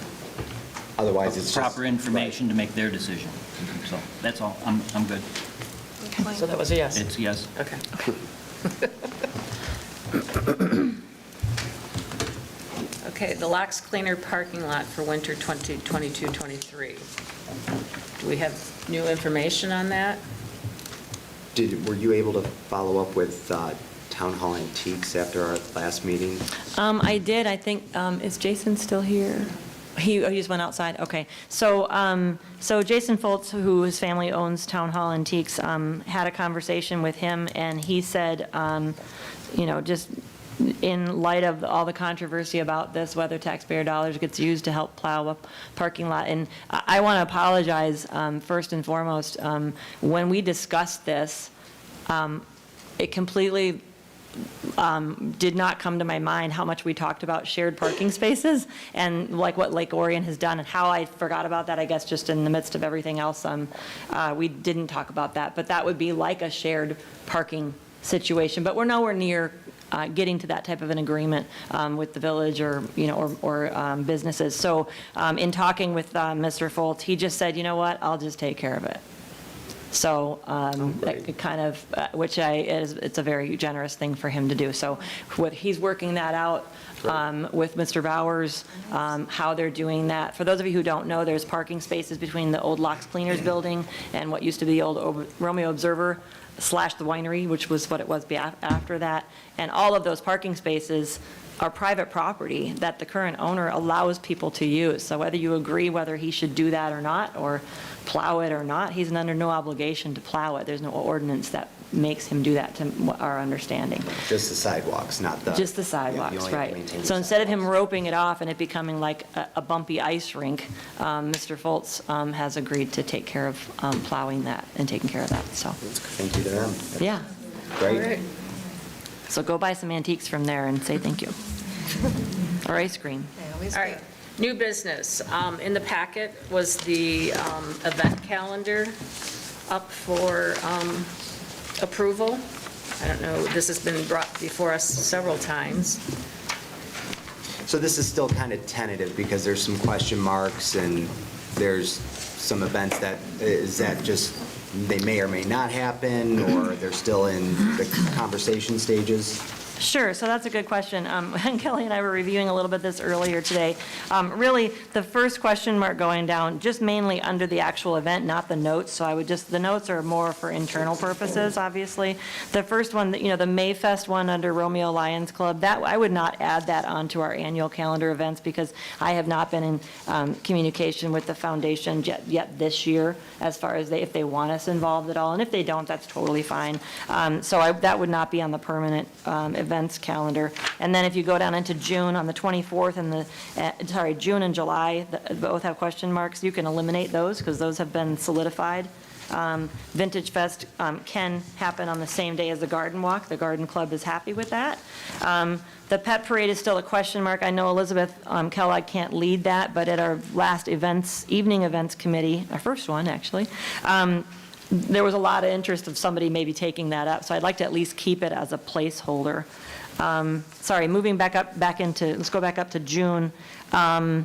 Otherwise, it's just. proper information to make their decision. So that's all. I'm good. So that was a yes? It's yes. Okay. Okay, the Locks Cleaner parking lot for winter 2022-23. Do we have new information on that? Were you able to follow up with Town Hall Antiques after our last meeting? I did, I think, is Jason still here? He just went outside, okay. So Jason Foltz, who his family owns Town Hall Antiques, had a conversation with him, and he said, just in light of all the controversy about this, whether taxpayer dollars gets used to help plow a parking lot, and I want to apologize, first and foremost, when we discussed this, it completely did not come to my mind how much we talked about shared parking spaces and like what Lake Orion has done, and how I forgot about that, I guess, just in the midst of everything else. We didn't talk about that, but that would be like a shared parking situation. But we're nowhere near getting to that type of an agreement with the village or businesses. So in talking with Mr. Foltz, he just said, you know what, I'll just take care of it. So that kind of, it's a very generous thing for him to do. So he's working that out with Mr. Bowers, how they're doing that. For those of you who don't know, there's parking spaces between the old Locks Cleaners building and what used to be the old Romeo Observer / the winery, which was what it was after that. And all of those parking spaces are private property that the current owner allows people to use. So whether you agree whether he should do that or not, or plow it or not, he's under no obligation to plow it. There's no ordinance that makes him do that, to our understanding. Just the sidewalks, not the. Just the you sidewalks, only have to right. maintain the So instead of him sidewalks. roping it off and it becoming like a bumpy ice rink, Mr. Foltz has agreed to take care of plowing that and taking care of that, so, Thank you to them. yeah. Great. So go buy some antiques from there and say thank you. Or ice cream. I always All do. right, new business. In the packet was the event calendar up for approval. I don't know, this has been brought before us several times. So this is still kind of tentative because there's some question marks and there's some events that just, they may or may not happen, or they're still in the conversation stages? Sure, so that's a good question. And Kelly and I were reviewing a little bit this earlier today. Really, the first question mark going down, just mainly under the actual event, not the notes. So I would just, the notes are more for internal purposes, obviously. The first one, the Mayfest one under Romeo Lions Club, that, I would not add that onto our annual calendar events because I have not been in communication with the foundation yet this year as far as if they want us involved at all. And if they don't, that's totally fine. So that would not be on the permanent events calendar. And then if you go down into June, on the 24th and June and July, both have question marks. You can eliminate those because those have been solidified. Vintage Fest can happen on the same day as the Garden Walk. The Garden Club is happy with that. The Pet Parade is still a question mark. I know Elizabeth Kellogg can't lead that, but at our last evening events committee, our first one actually, there was a lot of interest of somebody maybe taking that up. So I'd like to at least keep it as a placeholder. Sorry, moving back into, let's go back up to June. I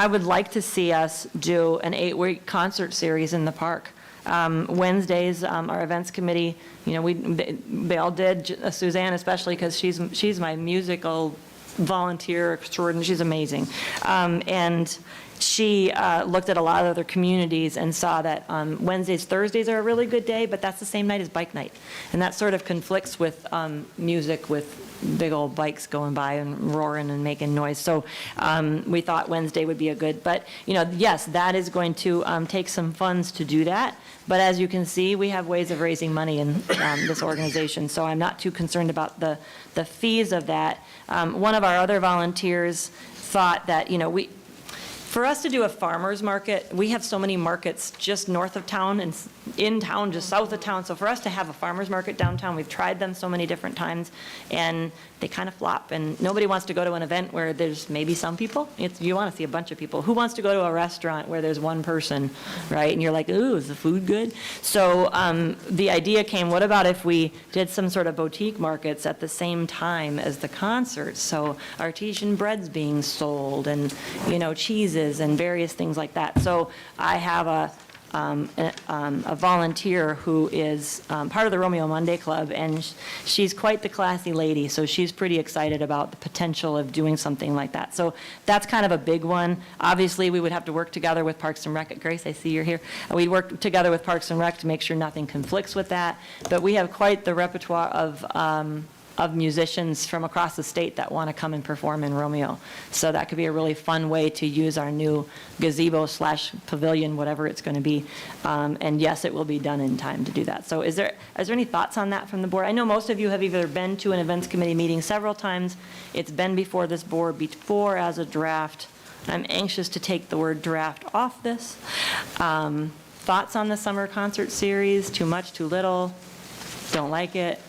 would like to see us do an 8-week concert series in the park. Wednesdays, our events committee, they all did, Suzanne especially, because she's my musical volunteer extraordinary. She's amazing. And she looked at a lot of other communities and saw that Wednesdays, Thursdays are a really good day, but that's the same night as bike night. And that sort of conflicts with music, with big old bikes going by and roaring and making noise. So we thought Wednesday would be a good, but, yes, that is going to take some funds to do that. But as you can see, we have ways of raising money in this organization, so I'm not too concerned about the fees of that. One of our other volunteers thought that, for us to do a farmer's market, we have so many markets just north of town and in town, just south of town. So for us to have a farmer's market downtown, we've tried them so many different times, and they kind of flop. And nobody wants to go to an event where there's maybe some people. You want to see a bunch of people. Who wants to go to a restaurant where there's one person, right? And you're like, ooh, is the food good? So the idea came, what about if we did some sort of boutique markets at the same time as the concerts? So artesian breads being sold and, cheeses and various things like that. So I have a volunteer who is part of the Romeo Monday Club, and she's quite the classy lady, so she's pretty excited about the potential of doing something like that. So that's kind of a big one. Obviously, we would have to work together with Parks and Rec. Grace, I see you're here. We work together with Parks and Rec to make sure nothing conflicts with that, but we have quite the repertoire of musicians from across the state that want to come and perform in Romeo. So that could be a really fun way to use our new gazebo/pavilion, whatever it's going to be. And yes, it will be done in time to do that. So is there any thoughts on that from the board? I know most of you have either been to an events committee meeting several times. It's been before this board before as a draft. I'm anxious to take the word draft off this. Thoughts on the summer concert series? Too much, too little? Don't like it?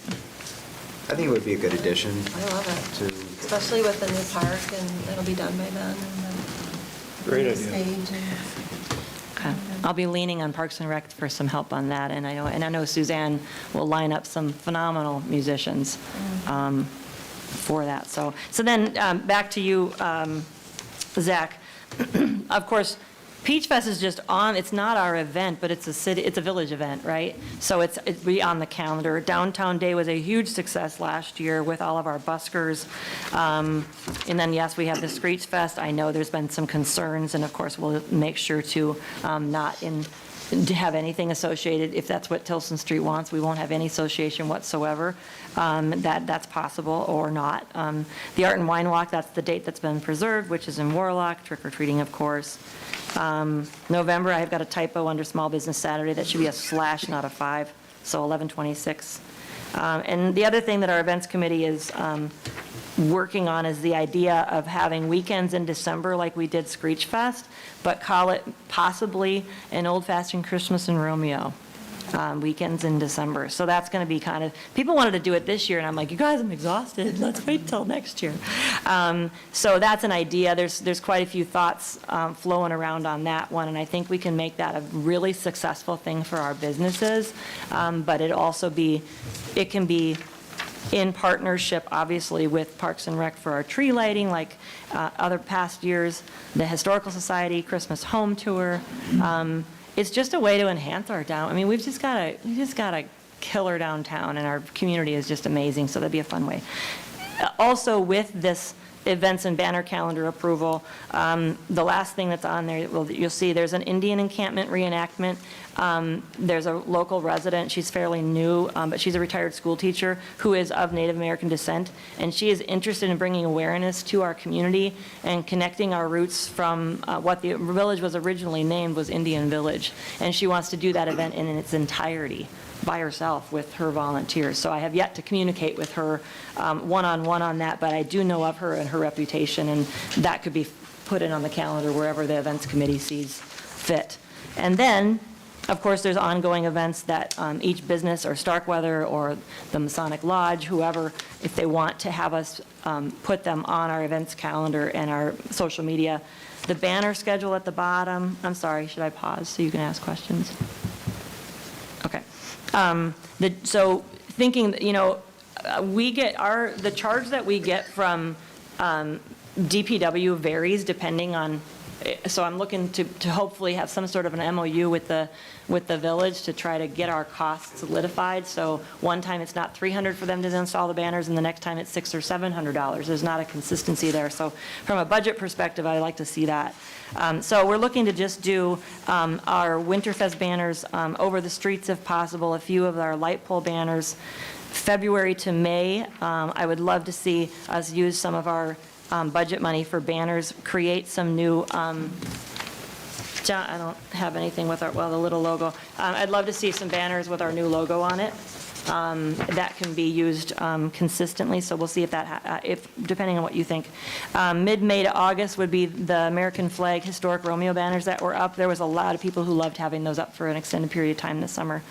I think it would be a good addition. I love it, To, especially with the new park, and it'll be done by then. Great the idea. Stage Okay. I'll be leaning on Parks and Rec for some help on that, and I know Suzanne will line up some phenomenal musicians for that. So then back to you, Zach. Of course, Peach Fest is just on, it's not our event, but it's a village event, right? So it's on the calendar. Downtown Day was a huge success last year with all of our buskers. And then, yes, we have the Screech Fest. I know there's been some concerns, and of course, we'll make sure to not to have anything associated. If that's what Tilson Street wants, we won't have any association whatsoever. That's possible or not. The Art and Wine Walk, that's the date that's been preserved, which is in Warlock. Trick-or-treating, of course. November, I've got a typo under Small Business Saturday. That should be a / not a 5, so 11/26. And the other thing that our events committee is working on is the idea of having weekends in December like we did Screech Fest, but call it possibly an old-fashioned Christmas in Romeo. Weekends in December. So that's going to be kind of, people wanted to do it this year, and I'm like, you guys, I'm exhausted. Let's wait till next year. So that's an idea. There's quite a few thoughts flowing around on that one, and I think we can make that a really successful thing for our businesses. But it can be in partnership, obviously, with Parks and Rec for our tree lighting, like other past years, the Historical Society, Christmas Home Tour. It's just a way to enhance our down. I mean, we've just got a killer downtown, and our community is just amazing. So that'd be a fun way. Also, with this events and banner calendar approval, the last thing that's on there, well, you'll see there's an Indian encampment reenactment. There's a local resident, she's fairly new, but she's a retired school teacher who is of Native American descent, and she is interested in bringing awareness to our community and connecting our roots from what the village was originally named was Indian Village, and she wants to do that event in its entirety by herself with her volunteers. So I have yet to communicate with her one-on-one on that, but I do know of her and her reputation, and that could be put in on the calendar wherever the events committee sees fit. And then, of course, there's ongoing events that each business or Starkweather or the Masonic Lodge, whoever, if they want to have us put them on our events calendar and our social media. The banner schedule at the bottom, I'm sorry, should I pause so you can ask questions? Okay. So thinking, we get the charge that we get from DPW varies depending on So I'm looking to hopefully have some sort of an MOU with the village to try to get our costs solidified. So one time it's not $300 for them to install the banners, and the next time it's $600 or $700. There's not a consistency there. So from a budget perspective, I like to see that. So we're looking to just do our Winterfest banners over the streets if possible, a few of our light pole banners. February to May, I would love to see us use some of our budget money for banners, create some new, I don't have anything with our, well, the little logo. I'd love to see some banners with our new logo on it. That can be used consistently, so we'll see if that, depending on what you think. Mid-May to August would be the American flag historic Romeo banners that were up. There was a lot of people who loved having those up for an extended period of time this summer.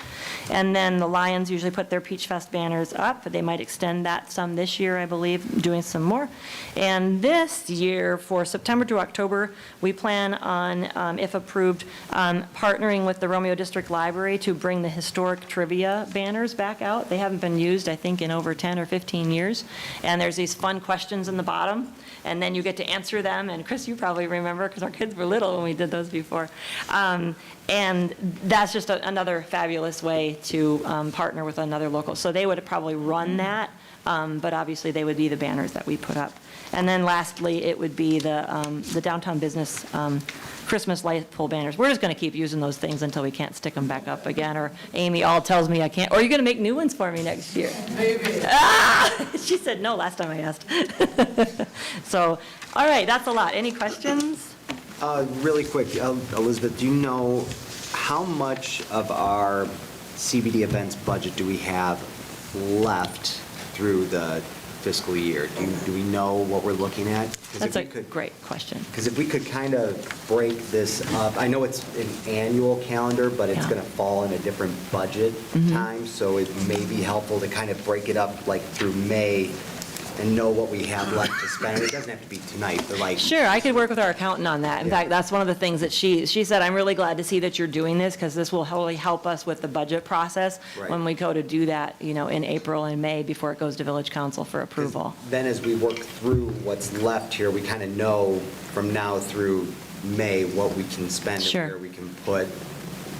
And then the Lions usually put their Peach Fest banners up, but they might extend that some this year, I believe, doing some more. And this year, for September to October, we plan on, if approved, partnering with the Romeo District Library to bring the historic trivia banners back out. They haven't been used, I think, in over 10 or 15 years. And there's these fun questions in the bottom, and then you get to answer them. And Chris, you probably remember, because our kids were little when we did those before. And that's just another fabulous way to partner with another local. So they would probably run that, but obviously they would be the banners that we put up. And then lastly, it would be the downtown business Christmas light pole banners. We're just going to keep using those things until we can't stick them back up again, or Amy all tells me I can't, or you're going to make new ones for me next year. Maybe. She said no last time I asked. So, all right, that's a lot. Any questions? Really quick, Elizabeth, do you know how much of our CBD events budget do we have left through the fiscal year? Do we know what we're looking at? That's a great question. Because if we could kind of break this up, I know it's an annual calendar, but it's Yeah. going to fall in a different budget time, so it may be helpful to kind of break it up like through May and know what we have left to spend. It doesn't have to be tonight, but like... Sure, I could work with our accountant on that. In fact, that's one of the things that she said, I'm really glad to see that you're doing this, because this will really help us with the budget process when we go to do that, in April and May before it goes to village council for approval. Then as we work through what's left here, we kind of know from now through May what we can spend Sure. and where we can put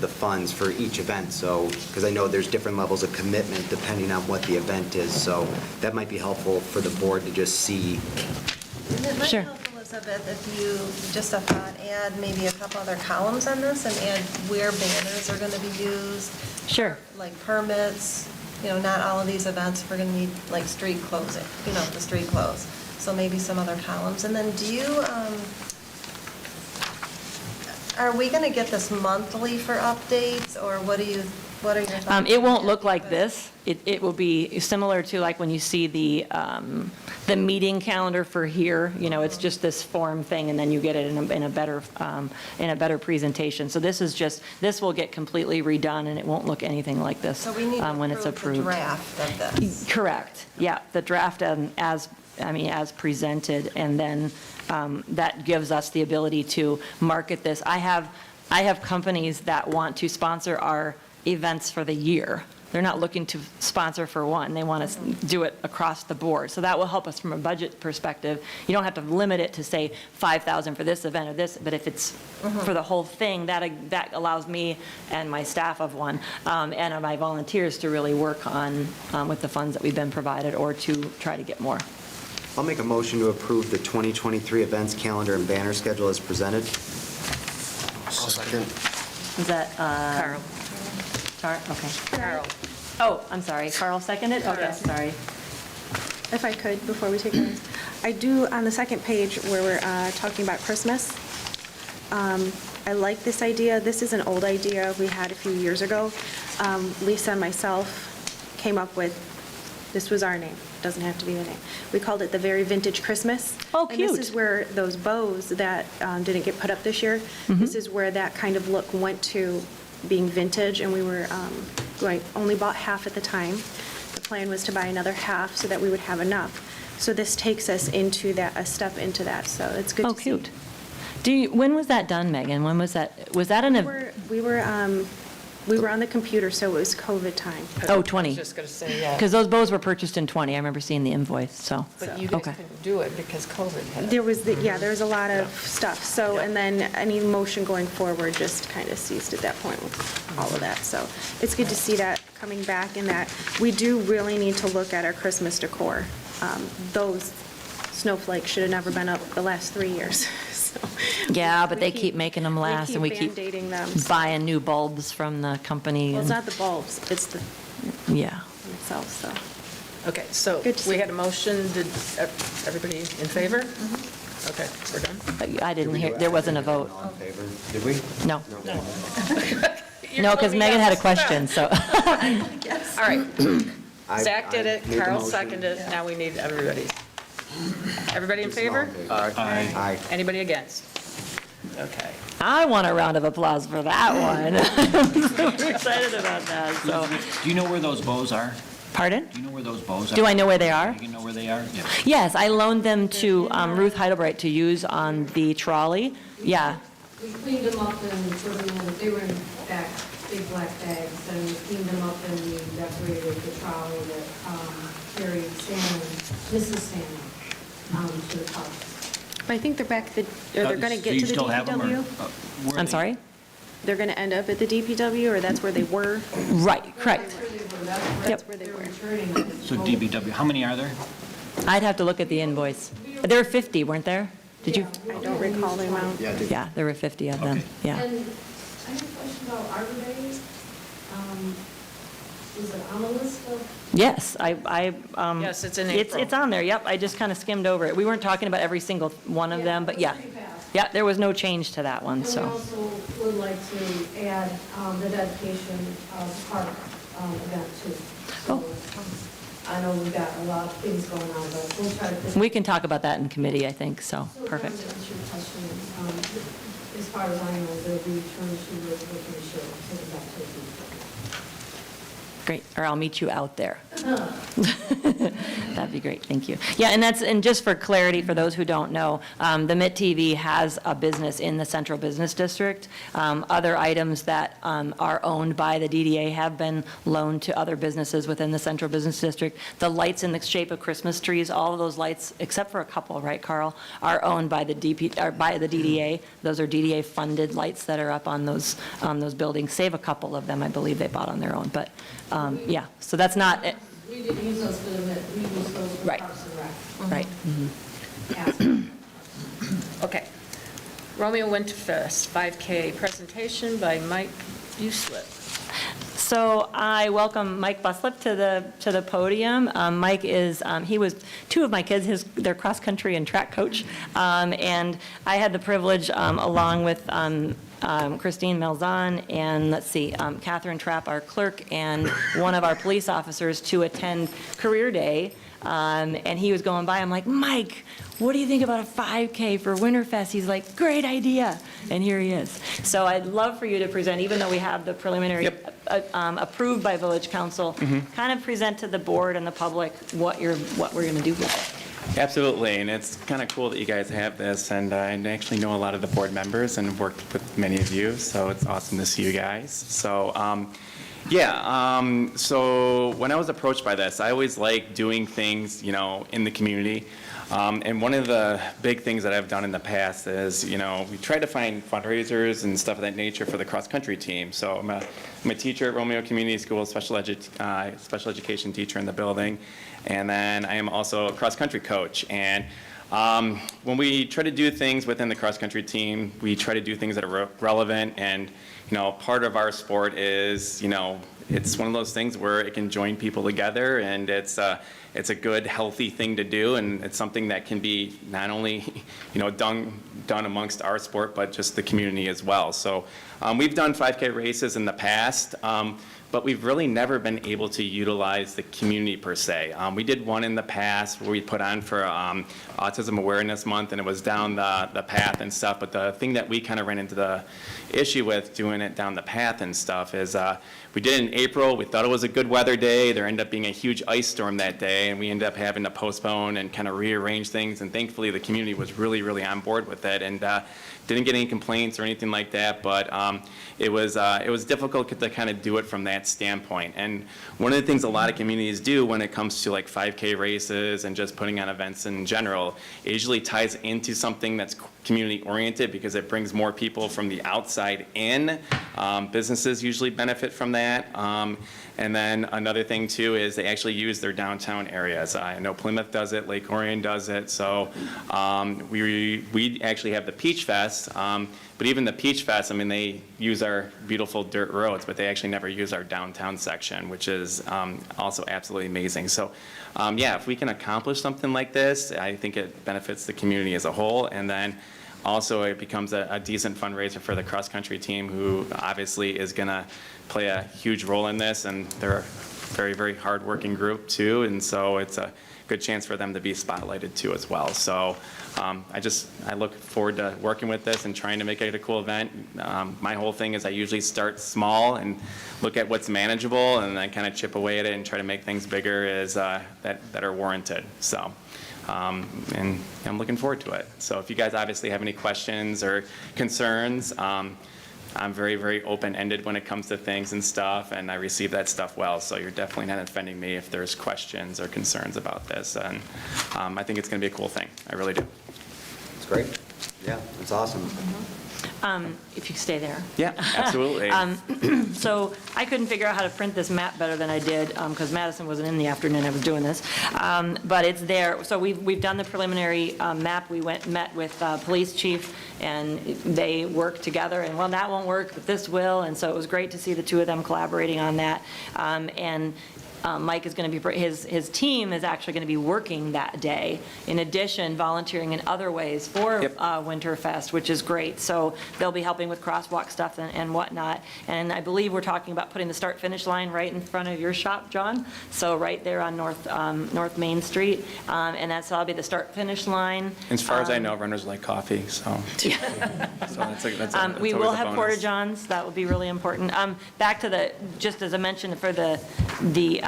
the funds for each event. So, because I know there's different levels of commitment depending on what the event is. So that might be helpful for the board to just see. And it might Sure. help, Elizabeth, if you, just a thought, add maybe a couple other columns on this and add where banners are going to be used. Sure. Like permits, not all of these events, we're going to need like street closing, the street close. So maybe some other columns. And then do you, are we going to get this monthly for updates, or what are your thoughts? It won't look like this. It will be similar to like when you see the meeting calendar for here, it's just this form thing, and then you get it in a better presentation. So this will get completely redone, and it won't look anything like this So we need to when it's approve the approved. draft of this. Correct, yeah, the draft as presented, and then that gives us the ability to market this. I have companies that want to sponsor our events for the year. They're not looking to sponsor for one. They want to do it across the board. So that will help us from a budget perspective. You don't have to limit it to, say, 5,000 for this event or this, but if it's for the whole thing, that allows me and my staff of one and my volunteers to really work on with the funds that we've been provided, or to try to get more. I'll make a motion to approve the 2023 events calendar and banner schedule as presented. I'll second. Is that? Carl. Okay. Carl. Oh, I'm sorry. Carl seconded? Okay, sorry. If I could, before we take it, I do, on the second page where we're talking about Christmas, I like this idea. This is an old idea we had a few years ago. Lisa and myself came up with, this was our name, doesn't have to be the name. We called it the Very Vintage Christmas. Oh, cute. And this is where those bows that didn't get put up this year, this is where that kind of look went to being vintage, and we were only bought half at the time. The plan was to buy another half so that we would have enough. So this takes us into that, a step into that, so it's good to see. Oh, cute. When was that done, Megan? When was that? Was that an event? We were We were on the computer, so it was COVID time. Oh, I 20. was just going to say, yeah. Because those bows were purchased in 20. I remember seeing the invoice, so. But you guys Okay. couldn't do it because COVID hit. There was, there was a lot of stuff, so, and then any motion going forward just kind of ceased at that point with all of that, so it's good to see that coming back, and that we do really need to look at our Christmas decor. Those snowflakes should have never been up the last 3 years, so. Yeah, but we they keep making them last, and we keep Band-aiding them. buying new bulbs from the company. Well, it's and- not the bulbs, it's the Yeah. itself, so. Okay, so Good to we see. had a motion, did everybody in favor? Mm-hmm. Okay, we're done? I didn't hear, there wasn't a vote. All in favor? Did we? No. You're No, telling because me Megan not had a to question, so. All right, Zach did I it, made the Carl motion. seconded it, now we need everybody. Everybody in favor? Aye. Anybody against? Okay. I want a round of applause for that one. I'm super excited about that, so. Do you know where those bows are? Pardon? Do you know where those bows are? Do I know where they are? You know where they are? Yeah. Yes, I loaned them to Ruth Heidelbright to use on the trolley. Yeah. We cleaned them up and put them in, they were in big black bags, and we cleaned them up and we decorated the trolley that carried Santa, Mrs. Santa, to the park. But I think they're back, they're going to So get you to the still have them, or, DPW? where are I'm they? sorry? They're going to end up at the DPW, or that's where they were? Right, correct. That's where they were. So DBW, how many are there? I'd have to look at the invoice. There were 50, weren't there? Did you? I don't recall the amount. Yeah, there were 50 of them, Okay. yeah. And I have a question about Arbor Day. Is it on the list of? Yes, Yes, it's in April. It's on there, yep, I just kind of skimmed over it. We weren't talking about every single one of them, but yeah. Pretty fast. Yeah, there was no change to that one, And we so. also would like to add the dedication of the park event too. So I know we've got a lot of things going on, but we'll try to. We can talk about that in committee, I think, so, perfect. To answer your question, as far as I know, they'll be returned to the show, take it back to the people. Great, or I'll meet you out there. That'd be great, thank you. Yeah, and just for clarity, for those who don't know, the MIT TV has a business in the Central Business District. Other items that are owned by the DDA have been loaned to other businesses within the Central Business District. The lights in the shape of Christmas trees, all of those lights, except for a couple, right, Carl, are owned by the DDA. Those are DDA-funded lights that are up on those buildings, save a couple of them, I believe they bought on their own, but, yeah, so that's not, We didn't use those for the event, we used those for Right. Parks and Rec. right. Okay. Romeo Winterfest 5K presentation by Mike Buslip. So I welcome Mike Buslip to the podium. Mike is, he was two of my kids, their cross-country and track coach. And I had the privilege, along with Christine Melzon and, let's see, Catherine Trapp, our clerk, and one of our police officers to attend Career Day. And he was going by, I'm like, Mike, what do you think about a 5K for Winterfest? He's like, great idea. And here he is. So I'd love for you to present, even though we have the preliminary approved by Village Council, kind of present to the board and the public what we're going to do with it. Absolutely, and it's kind of cool that you guys have this, and I actually know a lot of the board members and worked with many of you, so it's awesome to see you guys. So, so when I was approached by this, I always like doing things, in the community. And one of the big things that I've done in the past is, we try to find fundraisers and stuff of that nature for the cross-country team. So I'm a teacher at Romeo Community School, special education teacher in the building, and then I am also a cross-country coach. And when we try to do things within the cross-country team, we try to do things that are relevant, and part of our sport is, it's one of those things where it can join people together, and it's a good, healthy thing to do, and it's something that can be not only, done amongst our sport, but just the community as well. So we've done 5K races in the past, but we've really never been able to utilize the community per se. We did one in the past where we put on for Autism Awareness Month, and it was down the path and stuff, but the thing that we kind of ran into the issue with doing it down the path and stuff is we did it in April. We thought it was a good weather day. There ended up being a huge ice storm that day, and we ended up having to postpone and kind of rearrange things. And thankfully, the community was really, really on board with it, and didn't get any complaints or anything like that. But it was difficult to kind of do it from that standpoint. And one of the things a lot of communities do when it comes to like 5K races and just putting on events in general, it usually ties into something that's community oriented because it brings more people from the outside in. Businesses usually benefit from that. And then another thing too is they actually use their downtown areas. I know Plymouth does it, Lake Orion does it. So we actually have the Peach Fest. But even the Peach Fest, I mean, they use our beautiful dirt roads, but they actually never use our downtown section, which is also absolutely amazing. So yeah, if we can accomplish something like this, I think it benefits the community as a whole. And then also it becomes a decent fundraiser for the cross-country team, who obviously is going to play a huge role in this. And they're a very, very hard-working group too. And so it's a good chance for them to be spotlighted too as well. So I look forward to working with this and trying to make it a cool event. My whole thing is I usually start small and look at what's manageable and then kind of chip away at it and try to make things bigger that are warranted. So, and I'm looking forward to it. So if you guys obviously have any questions or concerns, I'm very, very open-ended when it comes to things and stuff, and I receive that stuff well, so you're definitely not offending me if there's questions or concerns about this, and I think it's going to be a cool thing. I really do. It's great. Yeah, it's awesome. If you could stay there. Yeah, absolutely. So I couldn't figure out how to print this map better than I did, because Madison wasn't in the afternoon I was doing this. But it's there. So we've done the preliminary map. We met with police chief, and they worked together, and well, that won't work, but this will. And so it was great to see the two of them collaborating on that. And Mike is going to be, his team is actually going to be working that day, in addition, volunteering in other ways for Winterfest, which is great. So they'll be helping with crosswalk stuff and whatnot. And I believe we're talking about putting the start-finish line right in front of your shop, John, so right there on North Main Street. And that'll be the start-finish line. As far as I know, runners like coffee, so. We will have porta-johns. That will be really important. Back to just as I mentioned, for the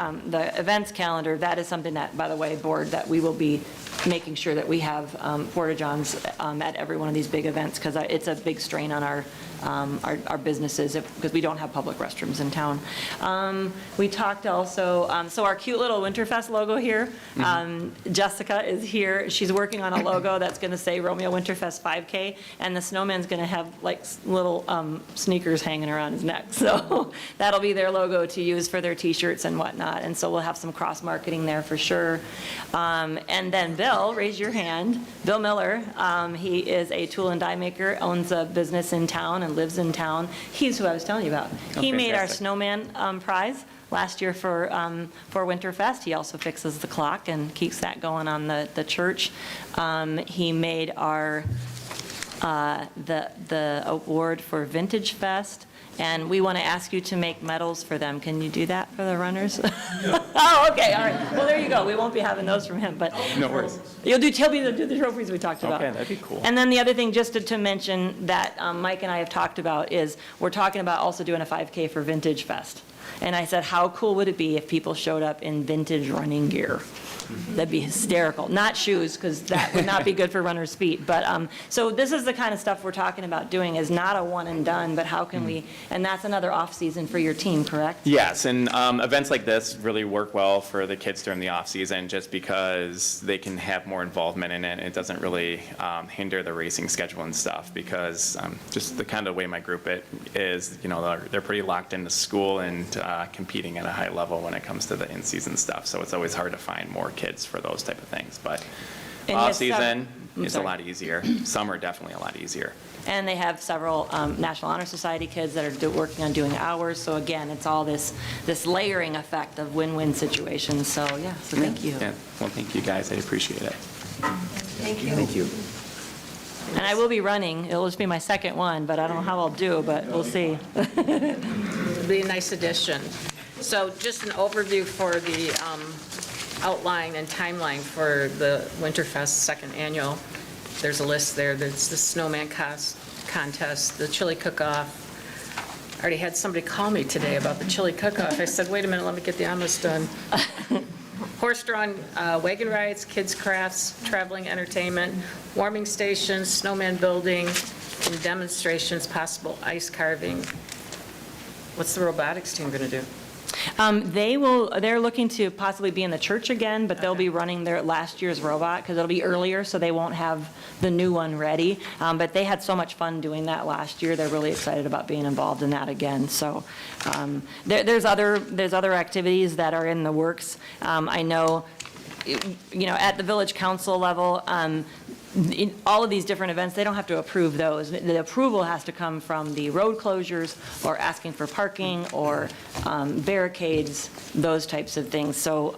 events calendar, that is something that, by the way, board, that we will be making sure that we have porta-johns at every one of these big events, because it's a big strain on our businesses, because we don't have public restrooms in town. We talked also, so our cute little Winterfest logo here, Jessica is here. She's working on a logo that's going to say Romeo Winterfest 5K, and the snowman's going to have like little sneakers hanging around his neck. So that'll be their logo to use for their t-shirts and whatnot. And so we'll have some cross-marketing there for sure. And then Bill, raise your hand. Bill Miller, he is a tool and die maker, owns a business in town and lives in town. He's who I was telling you about. He made our snowman prize last year for Winterfest. He also fixes the clock and keeps that going on the church. He made our the award for Vintage Fest. And we want to ask you to make medals for them. Can you do that for the runners? Oh, okay, all right. Well, there you go. We won't be having those from him, but. No worries. He'll do the trophies we talked about. Okay, that'd be cool. And then the other thing, just to mention that Mike and I have talked about, is we're talking about also doing a 5K for Vintage Fest. And I said, how cool would it be if people showed up in vintage running gear? That'd be hysterical. Not shoes, because that would not be good for runners' feet. But so this is the kind of stuff we're talking about doing, is not a one and done, but how can we, and that's another off-season for your team, correct? Yes, and events like this really work well for the kids during the off-season, just because they can have more involvement in it. It doesn't really hinder the racing schedule and stuff, because just the kind of way my group is, you know, they're pretty locked into school and competing at a high level when it comes to the in-season stuff. So it's always hard to find more kids for those type of things. But off-season is a lot easier. Summer definitely a lot easier. And they have several National Honor Society kids that are working on doing hours. So again, it's all this layering effect of win-win situations. So yeah, so thank you. Yeah. Well, thank you guys. I appreciate it. Thank you. Thank you. And I will be running. It'll just be my second one, but I don't know how I'll do, but we'll see. It'll be a nice addition. So just an overview for the outline and timeline for the Winterfest second annual. There's a list there. There's the snowman contest, the chili cook-off, I already had somebody call me today about the chili cook-off. I said, wait a minute, let me get the omelets done. Horse-drawn wagon rides, kids' crafts, traveling entertainment, warming stations, snowman building, and demonstrations, possible ice carving. What's the robotics team going to do? They're looking to possibly be in the church again, but they'll be running their last year's robot because it'll be earlier, so they won't have the new one ready. But they had so much fun doing that last year. They're really excited about being involved in that again. So there's other activities that are in the works. I know, at the village council level, in all of these different events, they don't have to approve those. The approval has to come from the road closures or asking for parking or barricades, those types of things. So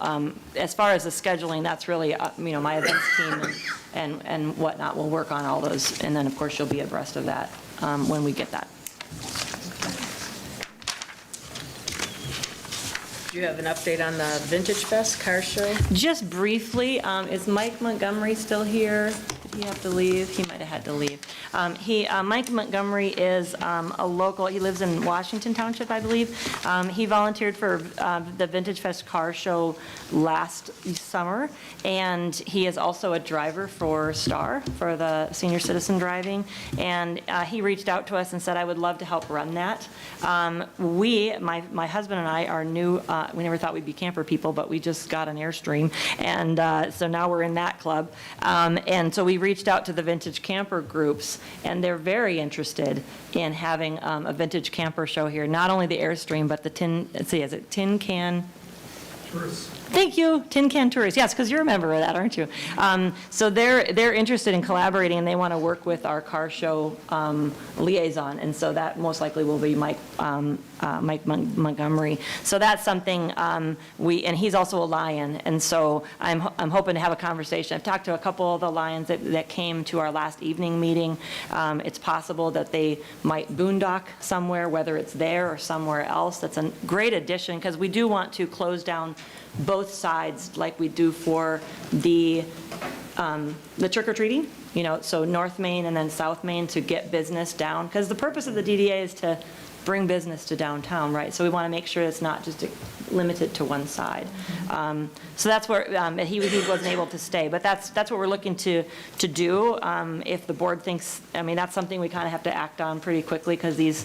as far as the scheduling, that's really, my events team and whatnot will work on all those. And then, of course, you'll be abreast of that when we get that. Do you have an update on the Vintage Fest car show? Just briefly, is Mike Montgomery still here? Did he have to leave? He might have had to leave. Mike Montgomery is a local, he lives in Washington Township, I believe. He volunteered for the Vintage Fest car show last summer, and he is also a driver for STAR, for the senior citizen driving, and he reached out to us and said, I would love to help run that. My husband and I are new, we never thought we'd be camper people, but we just got an Airstream, and so now we're in that club. And so we reached out to the vintage camper groups, and they're very interested in having a vintage camper show here. Not only the Airstream, but the Tin Can? Tourists. Thank you, Tin Can Tourists. Yes, because you're a member of that, aren't you? So they're interested in collaborating, and they want to work with our car show liaison, and so that most likely will be Mike Montgomery. So that's something and he's also a Lion, and so I'm hoping to have a conversation. I've talked to a couple of the Lions that came to our last evening meeting. It's possible that they might boondock somewhere, whether it's there or somewhere else. That's a great addition, because we do want to close down both sides like we do for the trick-or-treating, so North Main and then South Main, to get business down, because the purpose of the DDA is to bring business to downtown, right? So we want to make sure it's not just limited to one side. So that's where he wasn't able to stay, but that's what we're looking to do. If the board thinks, that's something we kind of have to act on pretty quickly, because these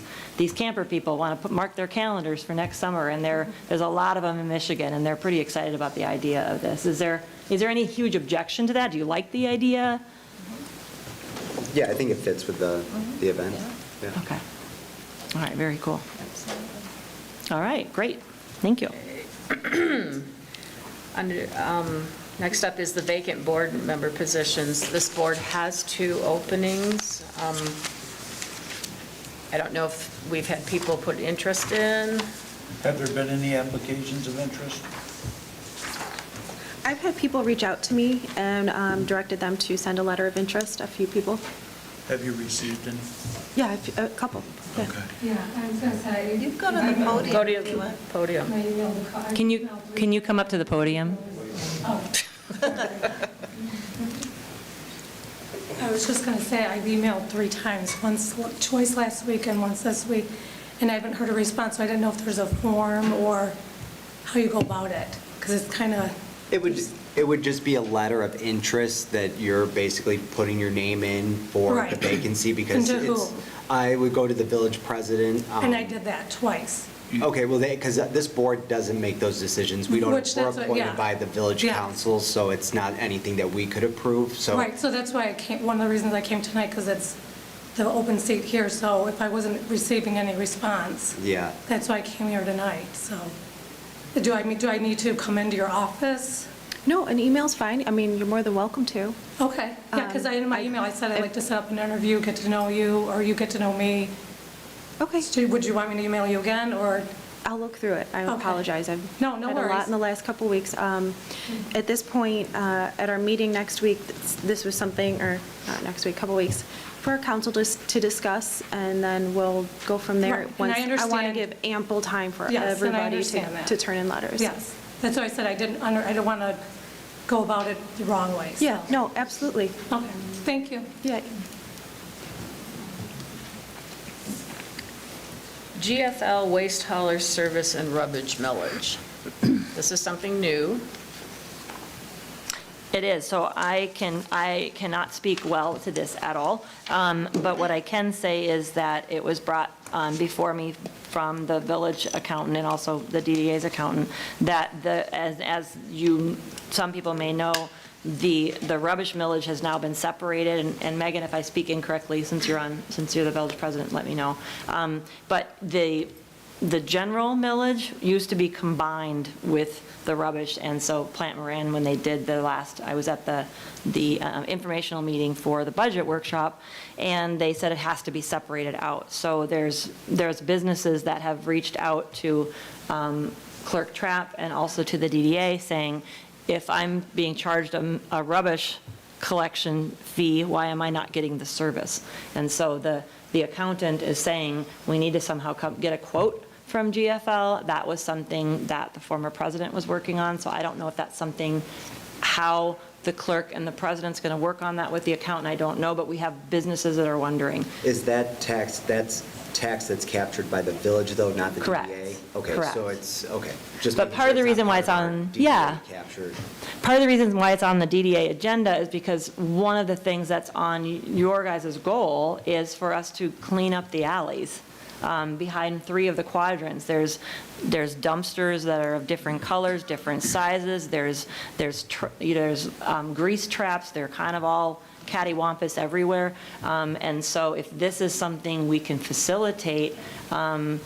camper people want to mark their calendars for next summer, and there's a lot of them in Michigan, and they're pretty excited about the idea of this. Is there any huge objection to that? Do you like the idea? Yeah, I think it fits with the event. Yeah. Okay. All right, very cool. All right, great. Thank you. Next up is the vacant board member positions. This board has 2 openings. I don't know if we've had people put interest in. Have there been any applications of interest? I've had people reach out to me and directed them to send a letter of interest, a few people. Have you received any? Yeah, a couple. Yeah. Okay. Yeah, I was gonna say, you go to the podium. Go to the podium. Can you come up to the podium? I was just going to say, I've emailed 3 times, twice last week and once this week, and I haven't heard a response, so I didn't know if there's a form or how you go about it, because it's kind of... It would just be a letter of interest that you're basically putting your name in for the Right. vacancy, because And to it's, who? I would go to the village president. And I did that twice. Okay, well, because this board doesn't make those decisions. We're Which that's what- appointed yeah. by the village Yeah. council, so it's not anything that we could approve, so. Right, so that's why I came, one of the reasons I came tonight, because it's the open seat here, so if I wasn't receiving any response, Yeah. that's why I came here tonight, so. Do I need to come into your office? No, an email's fine. You're more than welcome to. Okay, yeah, because in my email, I said I'd like to set up an interview, get to know you, or you get to know me. Okay. So would you want me to email you again, or? I'll look through it. I Okay. apologize. I've No had a worries. lot in the last couple weeks. At this point, at our meeting next week, this was something, or not next week, couple weeks, for our council to discuss, and then we'll go from there. Right, and I want to understand- give ample time for Yes, and I everybody understand that. to turn in letters. Yes, that's why I said I don't want to go about it the wrong way. so. Yeah, no, absolutely. Okay, thank you. Yeah. GFL waste hauler service and rubbish millage. This is something new. It is, so I cannot speak well to this at all, but what I can say is that it was brought before me from the village accountant and also the DDA's accountant, that as some people may know, the rubbish millage has now been separated, and Megan, if I speak incorrectly, since you're the village president, let me know. But the general millage used to be combined with the rubbish, and so Plant Moran, when they did I was at the informational meeting for the budget workshop, and they said it has to be separated out. So there's businesses that have reached out to Clerk Trapp and also to the DDA saying, if I'm being charged a rubbish collection fee, why am I not getting the service? And so the accountant is saying, we need to somehow get a quote from GFL. That was something that the former president was working on, so I don't know if that's something, how the clerk and the president's going to work on that with the accountant, I don't know, but we have businesses that are wondering. Is that tax that's captured by the village, though, not the DDA? Correct. Okay, Correct. so it's, okay. Just But making part sure of the not reason why it's part of our on, DDA yeah. captured. Part of the reason why it's on the DDA agenda is because one of the things that's on your guys' goal is for us to clean up the alleys. Behind 3 of the quadrants, there's dumpsters that are of different colors, different sizes, there's grease traps, they're kind of all cattywampus everywhere, and so if this is something we can facilitate, and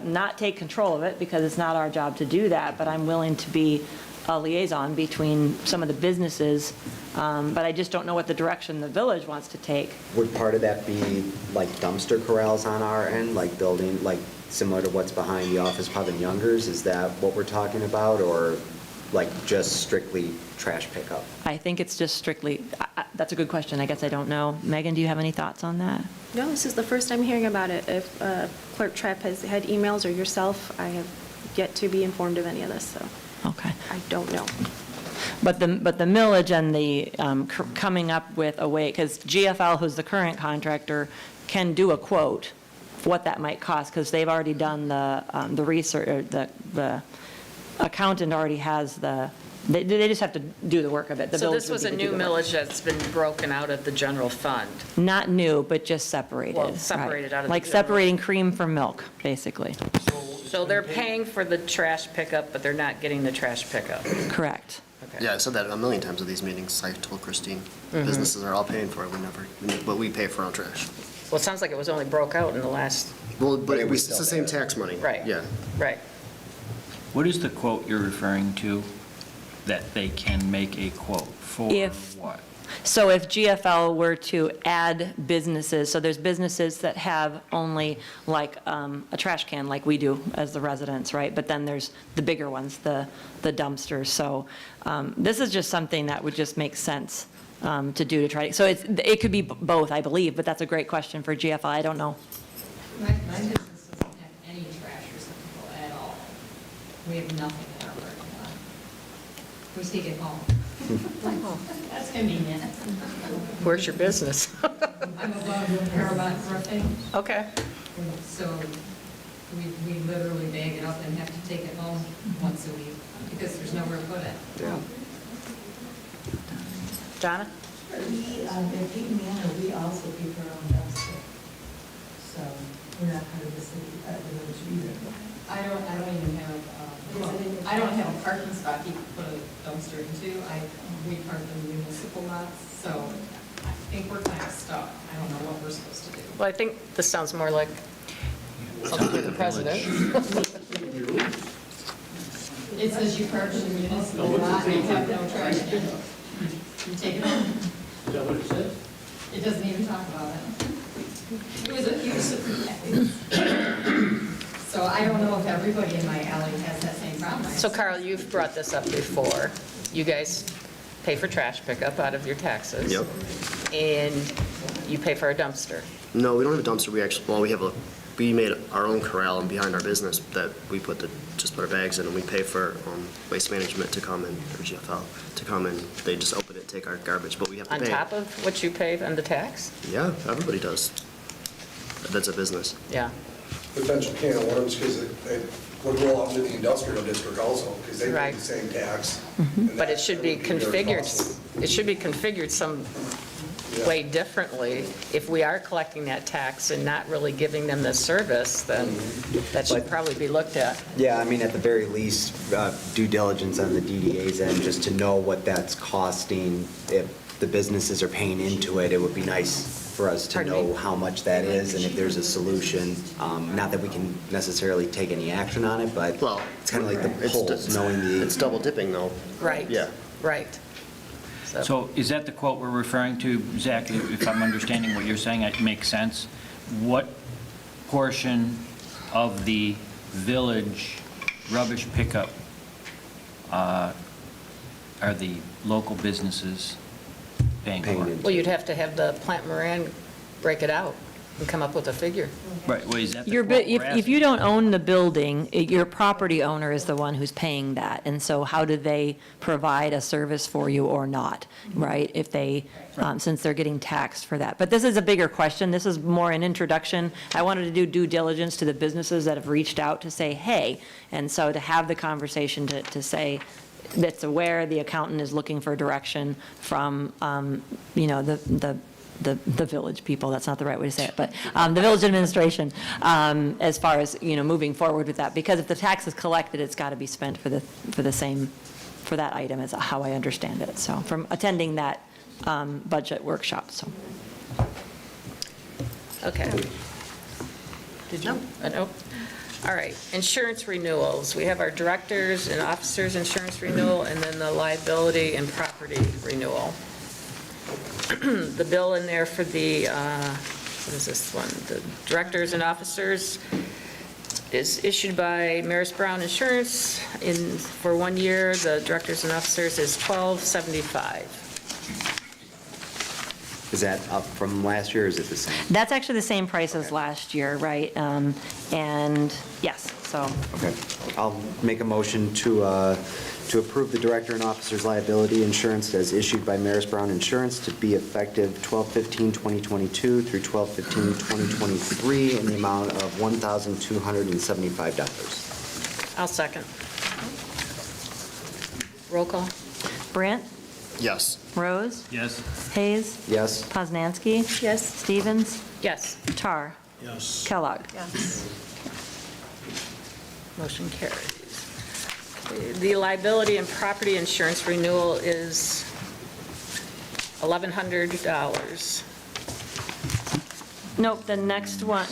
not take control of it, because it's not our job to do that, but I'm willing to be a liaison between some of the businesses, but I just don't know what the direction the village wants to take. Would part of that be like dumpster corrals on our end, like building, like similar to what's behind the Office Pub and Youngers? Is that what we're talking about, or like just strictly trash pickup? I think it's just strictly, that's a good question, I guess I don't know. Megan, do you have any thoughts on that? No, this is the first I'm hearing about it. If Clerk Trapp has had emails, or yourself, I have yet to be informed of any of this, so. Okay. I don't know. But the millage and the coming up with a way, because GFL, who's the current contractor, can do a quote for what that might cost, because they've already done the research, or the accountant already has they just have to do the work of it. The So village this would was be a to do new the work. millage that's been broken out of the general fund. Not new, but just separated. Well, right. separated out of the Like general. separating cream from milk, basically. So they're paying for the trash pickup, but they're not getting the trash pickup. Correct. Okay. Yeah, I said that a million times at these meetings. I told Christine, Mhm. businesses are all paying for it. But we pay for our own trash. Well, it sounds like it was only broke out in the last, Well, but it's the same tax money. Right. Yeah. right. What is the quote you're referring to, that they can make a quote for what? So if GFL were to add businesses, so there's businesses that have only like a trash can like we do as the residents, right? But then there's the bigger ones, the dumpsters. So this is just something that would just make sense to do to try. So it could be both, I believe, but that's a great question for GFL. I don't know. My business doesn't have any trash receptacle at all. We have nothing in our parking lot. We take it home. That's convenient. Where's your business? I'm above Paramount Roofing, Okay. so we literally bag it up and have to take it home once a week because there's nowhere to put it. Donna? In Peyton Manor, we also pay for our own dumpster. So we're not part of the city, the village either. I don't even have, I don't have a parking spot you can put a dumpster into. We park in municipal lots, so I think we're kind of stuck. I don't know what we're supposed to do. Well, I think this sounds more like something for the president. It says you park in a municipal lot and you have no trash can. You take it home. Is that what it says? It doesn't even talk about it. It was a huge surprise. So I don't know if everybody in my alley has that same problem. So Carl, you've brought this up before. You guys pay for trash pickup out of your taxes. Yep. And you pay for a dumpster. No, we don't have a dumpster. We made our own corral behind our business that we just put our bags in, and we pay for waste management to come in, or GFL, to come in. They just open it, take our garbage, but we have to On pay. top of what you pay on the tax? Yeah, everybody does. that's a business. Yeah. Potential can of worms, because it would roll out into the industrial district also, because they pay Right. the same tax. But it should be configured, some way differently. If we are collecting that tax and not really giving them the service, then that should probably be looked at. Yeah, I mean, at the very least, due diligence on the DDA's end, just to know what that's costing. If the businesses are paying into it, it would be nice for us to Pardon know me? how much that is and if there's a solution. Not that we can necessarily take any action on it, but Well, it's kind of like the it's polls, knowing the. It's double dipping though. Right. Yeah. Right. So is that the quote we're referring to, Zach? If I'm understanding what you're saying, it makes sense. What portion of the village rubbish pickup are the local businesses paying for? Well, you'd have to have the Plant Moran break it out and come up with a figure. Right, well, is that the Your quote bu- we're If you don't own the building, your property owner is the one who's paying that. And so how do they provide a service for you or not, right? If they, since they're getting taxed for that. But this is a bigger question. This is more an introduction. I wanted to do due diligence to the businesses that have reached out to say, hey, and so to have the conversation to say, that's aware the accountant is looking for direction from, the village people, that's not the right way to say it, but the village administration, as far as, moving forward with that. Because if the tax is collected, it's got to be spent for that item, is how I understand it. So from attending that budget workshop, so. Okay. Did you? Nope. All right, insurance renewals. We have our directors and officers insurance renewal, and then the liability and property renewal. The bill in there for the, what is this one? The directors and officers is issued by Maris Brown Insurance for 1 year. The directors and officers is $12.75. Is that up from last year, or is it the same? That's actually the same price as last year, right? And yes, so. Okay. I'll make a motion to approve the director and officer's liability insurance as issued by Maris Brown Insurance to be effective 12/15/2022 through 12/15/2023 in the amount of $1,275. I'll second. Roll call. Brandt? Yes. Rose? Yes. Hayes? Yes. Poznanski? Yes. Stevens? Yes. Tar? Yes. Kellogg? Yes. Motion carries. The liability and property insurance renewal is $1,100. Nope, the next one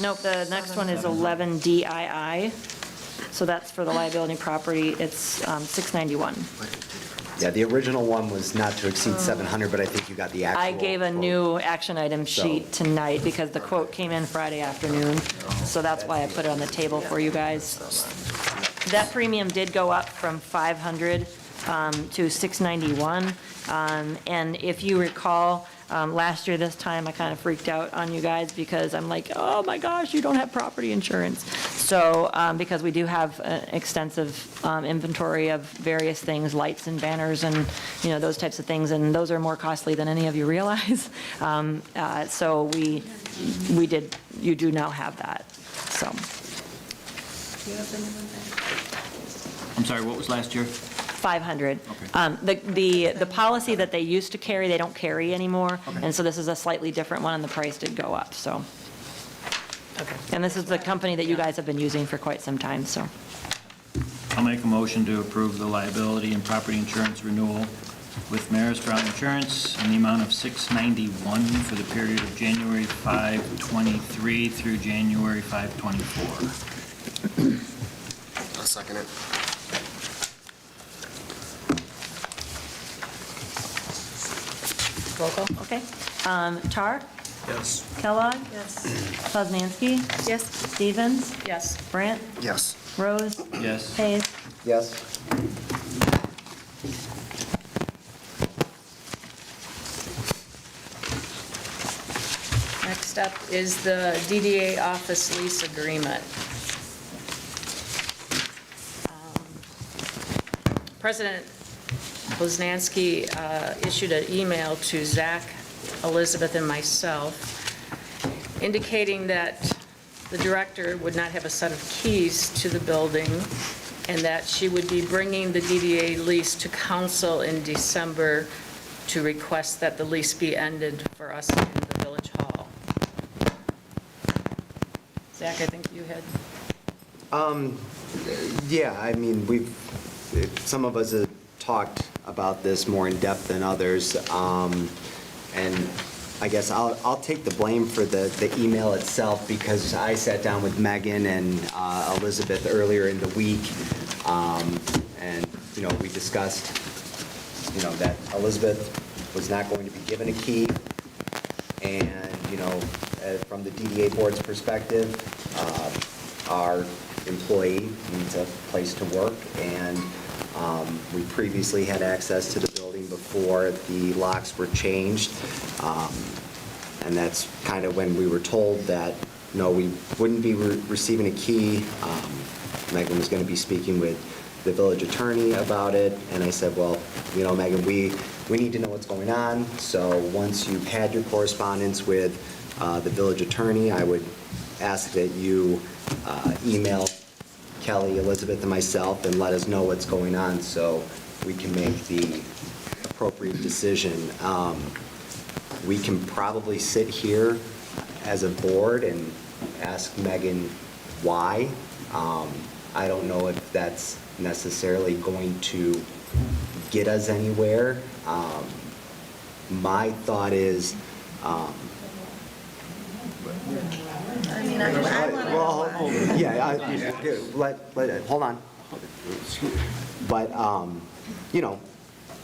is 11 DII. So that's for the liability and property, it's $691. Yeah, the original one was not to exceed 700, but I think you got the actual. I gave a quote. new action item sheet So- tonight because the quote came in Friday afternoon. So that's why I put it on the table for you guys. That premium did go up from 500 to 691. And if you recall, last year this time, I kind of freaked out on you guys because I'm like, oh my gosh, you don't have property insurance. So, because we do have an extensive inventory of various things, lights and banners and, those types of things, and those are more costly than any of you realize. So you do now have that, so. I'm sorry, what was last year? 500. The policy that they used to carry, they don't carry anymore, and so this is a slightly different one, and the price did go up, so. Okay. And this is the company that you guys have been using for quite some time, so. I'll make a motion to approve the liability and property insurance renewal with Maris Brown Insurance in the amount of $691 for the period of January 5, 23 through January 5, 24. I'll second it. Roll call. Okay. Tar? Yes. Kellogg? Yes. Poznanski? Yes. Stevens? Yes. Brandt? Yes. Rose? Yes. Hayes? Yes. Next up is the DDA office lease agreement. President Poznanski issued an email to Zach, Elizabeth, and myself indicating that the director would not have a set of keys to the building, and that she would be bringing the DDA lease to council in December to request that the lease be ended for us in the Village Hall. Zach, I think you had... Yeah, I mean, some of us have talked about this more in depth than others, and I guess I'll take the blame for the email itself, because I sat down with Megan and Elizabeth earlier in the week, and, we discussed, that Elizabeth was not going to be given a key, and, from the DDA board's perspective, our employee needs a place to work, and we previously had access to the building before the locks were changed, and that's kind of when we were told that, no, we wouldn't be receiving a key. Megan was going to be speaking with the village attorney about it, and I said, well, Megan, we need to know what's going on, so once you've had your correspondence with the village attorney, I would ask that you email Kelly, Elizabeth, and myself and let us know what's going on so we can make the appropriate decision. We can probably sit here as a board and ask Megan why. I don't know if that's necessarily going to get us anywhere. My thought is, I mean, I want to know why. yeah, hold on. But,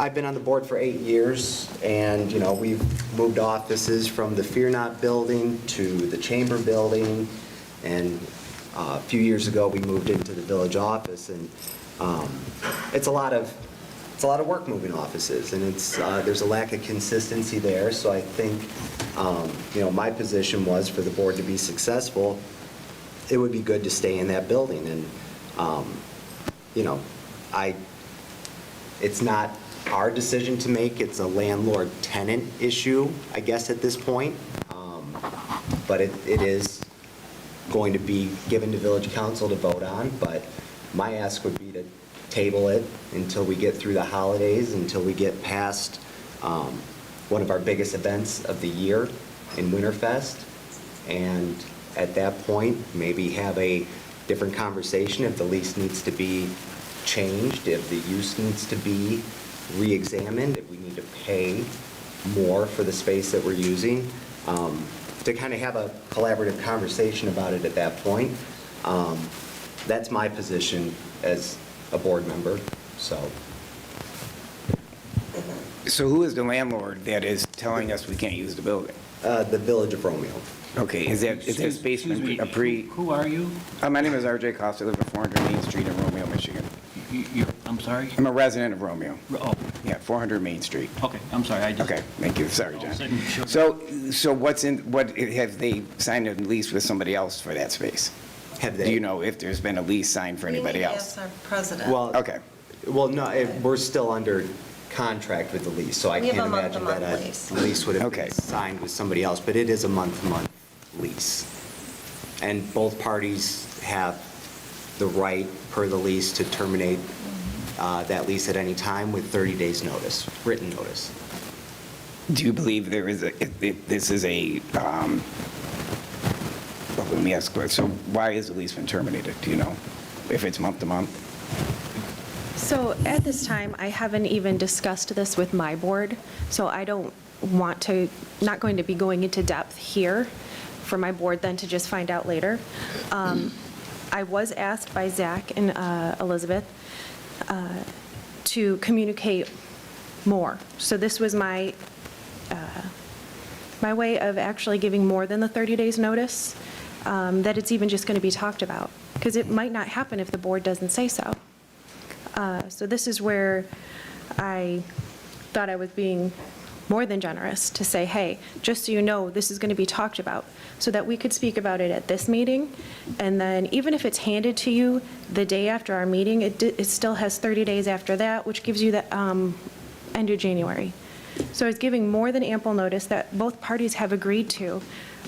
I've been on the board for 8 years, and, we've moved offices from the Fear Not building to the Chamber building, and a few years ago, we moved into the village office, and it's a lot of work moving offices, and there's a lack of consistency there, so I think, my position was for the board to be successful, it would be good to stay in that building, and, it's not our decision to make, it's a landlord-tenant issue, I guess, at this point, but it is going to be given to village council to vote on, but my ask would be to table it until we get through the holidays, until we get past one of our biggest events of the year in Winterfest, and at that point, maybe have a different conversation if the lease needs to be changed, if the use needs to be re-examined, if we need to pay more for the space that we're using, to kind of have a collaborative conversation about it at that point. That's my position as a board member, so. So who is the landlord that is telling us we can't use the building? The Village of Romeo. Okay, is that space a pre? Who are you? My name is R.J. Costa. I live at 400 Main Street in Romeo, Michigan. I'm sorry? I'm a resident of Romeo. Oh, Yeah, 400 Main Street. okay, I'm sorry, Okay, thank you. Sorry, John. Sure. So have they signed a lease with somebody else for that space? Have they? Do you know if there's been a lease signed for anybody else? Yes, our president. Well, Okay. Well, no, we're still under contract with the lease, so I We have can't a imagine that month-to-month a lease. lease would have Okay. been signed with somebody else, but it is a month-to-month lease. And both parties have the right, per the lease, to terminate that lease at any time with 30 days' notice, written notice. Do you believe there is this is a, well, let me ask, so why has the lease been terminated? Do you know if it's month to month? So at this time, I haven't even discussed this with my board, so I don't want to, not going to be going into depth here for my board then to just find out later. I was asked by Zach and Elizabeth to communicate more. So this was my way of actually giving more than the 30 days notice, that it's even just going to be talked about, because it might not happen if the board doesn't say so. So this is where I thought I was being more than generous to say, hey, just so you know, this is going to be talked about, so that we could speak about it at this meeting, and then even if it's handed to you the day after our meeting, it still has 30 days after that, which gives you the end of January. So it's giving more than ample notice that both parties have agreed to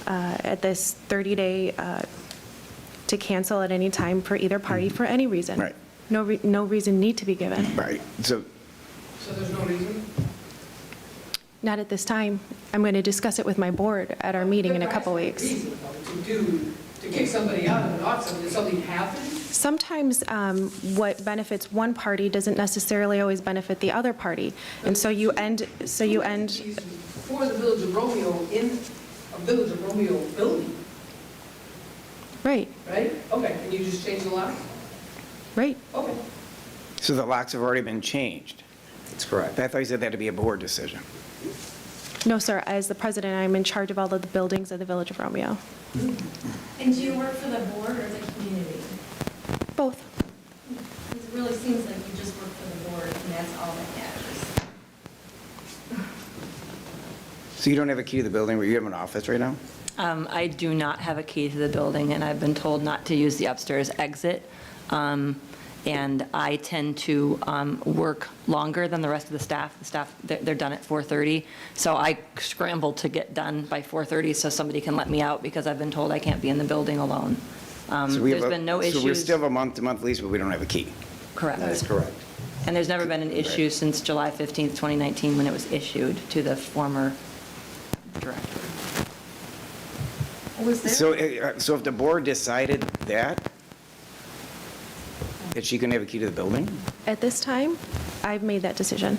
at this 30-day to cancel at any time for either party for any reason. Right. No reason need to be given. Right, so, So there's no reason? Not at this time. I'm going to discuss it with my board at our meeting in a couple weeks. Reason, though, to kick somebody out of an office, did something happen? Sometimes what benefits one party doesn't necessarily always benefit the other party. And so you end. For the Village of Romeo in a Village of Romeo building, Right, right? Okay, and you just changed the lock? right. Okay. so the locks have already been changed? That's correct. I thought you said that to be a board decision. No, sir, as the president, I'm in charge of all of the buildings of the Village of Romeo. And do you work for the board or the community? Both. It really seems like you just work for the board, and that's all that matters. So you don't have a key to the building where you have an office right now? I do not have a key to the building, and I've been told not to use the upstairs exit. And I tend to work longer than the rest of the staff. The staff, they're done at 4:30. So I scramble to get done by 4:30 so somebody can let me out because I've been told I can't be in the building alone. So we have There's a- been no issues. So we still have a month-to-month lease, but we don't have a key? Correct. That is correct. And there's never been an issue since July 15th, 2019, when it was issued to the former director. So if the board decided that she can have a key to the building? At this time, I've made that decision.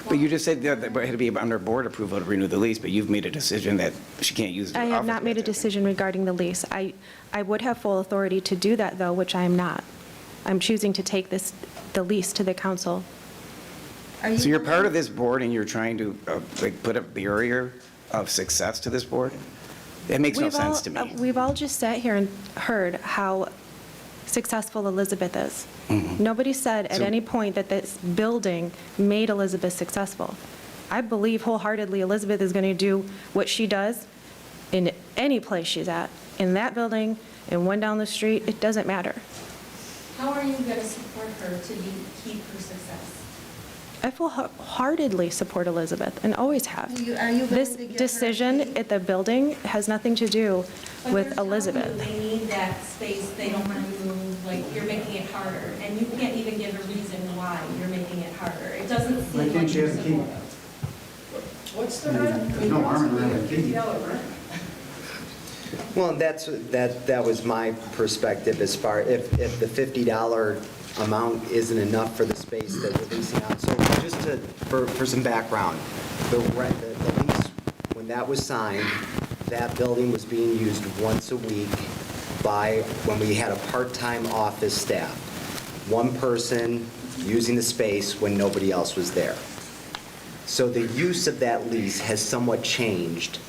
But you just said that it had to be under board approval to renew the lease, but you've made a decision that she can't use the I office. have not made a decision regarding the lease. I would have full authority to do that, though, which I am not. I'm choosing to take the lease to the council. So you're part of this board and you're trying to put a barrier of success to this board? That makes no sense to me. We've all just sat here and heard how successful Elizabeth is. Mm-hmm. Nobody said at So- any point that this building made Elizabeth successful. I believe wholeheartedly Elizabeth is going to do what she does in any place she's at, in that building, in one down the street, it doesn't matter. How are you going to support her to keep her success? I full-heartedly support Elizabeth and always have. Are you willing This to give her a decision key? at the building has nothing to do But with you're telling Elizabeth. them They need that space, they don't want to move, like, you're making it harder, and you can't even give a reason why you're making it harder. It doesn't seem like you're supportive. What's the rent? There's no harm in renting a key. $50 rent. Well, that was my perspective as far, if the $50 amount isn't enough for the space that we're leasing out. So just for some background, the lease, when that was signed, that building was being used once a week when we had a part-time office staff. One person using the space when nobody else was there. So the use of that lease has somewhat changed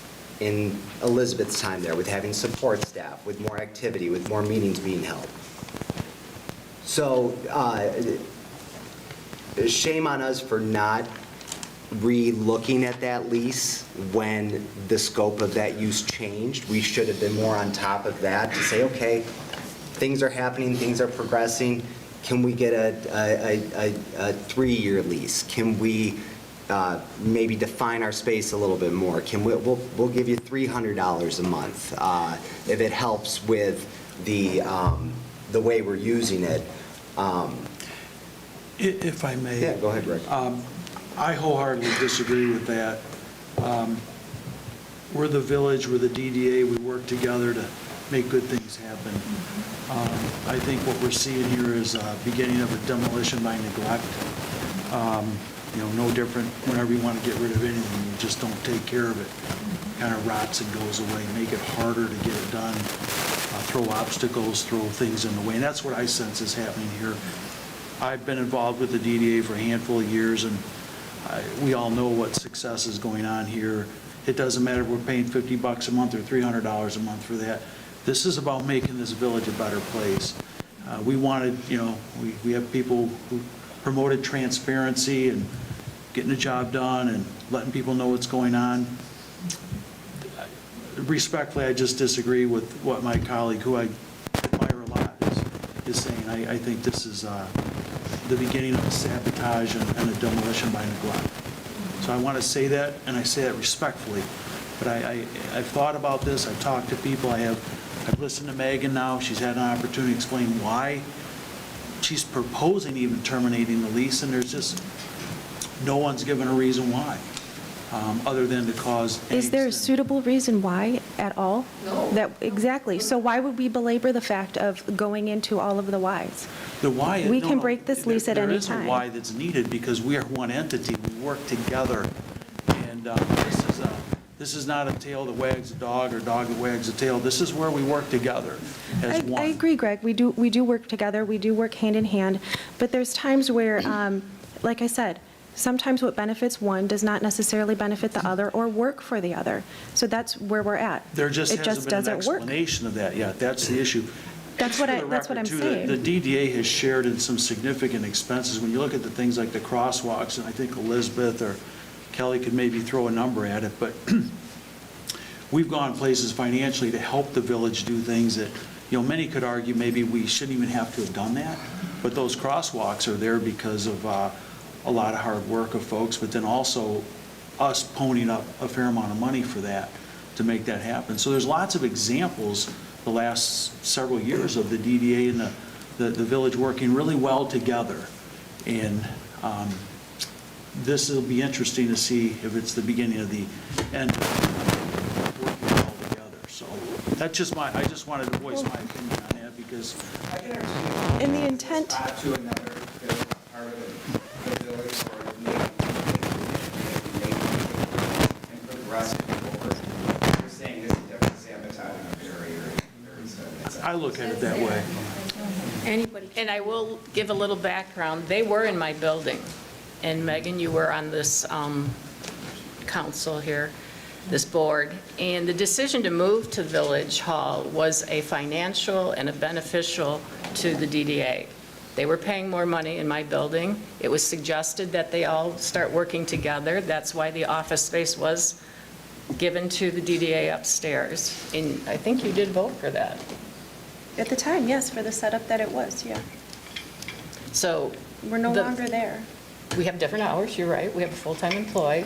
in Elizabeth's time there, with having support staff, with more activity, with more meetings being held. So shame on us for not re-looking at that lease when the scope of that use changed. We should have been more on top of that to say, okay, things are happening, things are progressing. Can we get a 3-year lease? Can we maybe define our space a little bit more? We'll give you $300 a month if it helps with the way we're using it. If I may. Yeah, go ahead, Rick. I wholeheartedly disagree with that. We're the village, we're the DDA, we work together to make good things happen. I think what we're seeing here is a beginning of a demolition by neglect. No different whenever you want to get rid of anything, you just don't take care of it. Kind of rots and goes away, make it harder to get it done, throw obstacles, throw things in the way, and that's what I sense is happening here. I've been involved with the DDA for a handful of years, and we all know what success is going on here. It doesn't matter if we're paying $50 a month or $300 a month for that. This is about making this village a better place. We wanted, we have people who promoted transparency and getting the job done and letting people know what's going on. Respectfully, I just disagree with what my colleague, who I admire a lot, is saying. I think this is the beginning of a sabotage and a demolition by neglect. So I want to say that, and I say that respectfully. But I've thought about this, I've talked to people, I have I've listened to Megan now, she's had an opportunity to explain why she's proposing even terminating the lease, and there's just, no one's given a reason why, other than to cause angst. Is there a suitable reason why at all? No. Exactly. So why would we belabor the fact of going into all of the whys? The why. We no, can no, break this lease at any There is a time. why that's needed, because we are one entity, we work together, and this is not a tail that wags a dog or dog that wags a tail. This is where we work together as one. I agree, Greg. We do work together. We do work hand in hand. But there's times where, like I said, sometimes what benefits one does not necessarily benefit the other or work for the other. So that's where we're at. There just It hasn't been an doesn't work. explanation of that yet. That's the issue. That's what I'm saying. The DDA has shared in some significant expenses. When you look at the things like the crosswalks, and I think Elizabeth or Kelly could maybe throw a number at it, but we've gone places financially to help the village do things that, many could argue maybe we shouldn't even have to have done that. But those crosswalks are there because of a lot of hard work of folks, but then also us ponying up a fair amount of money for that to make that happen. So there's lots of examples the last several years of the DDA and the village working really well together. And this will be interesting to see if it's the beginning of the end of working well together. So that's just I just wanted to voice my opinion on that, because In the intent. To another part of the village, or and progress it forward. You're saying this is definitely sabotaging a very stuff. I look at it that way. Anybody. And I will give a little background. They were in my building. And Megan, you were on this council here, this board. And the decision to move to Village Hall was a financial and a beneficial to the DDA. They were paying more money in my building. It was suggested that they all start working together. That's why the office space was given to the DDA upstairs. And I think you did vote for that. At the time, yes, for the setup that it was, yeah. So. We're no longer there. We have different hours, you're right. We have a full-time employee.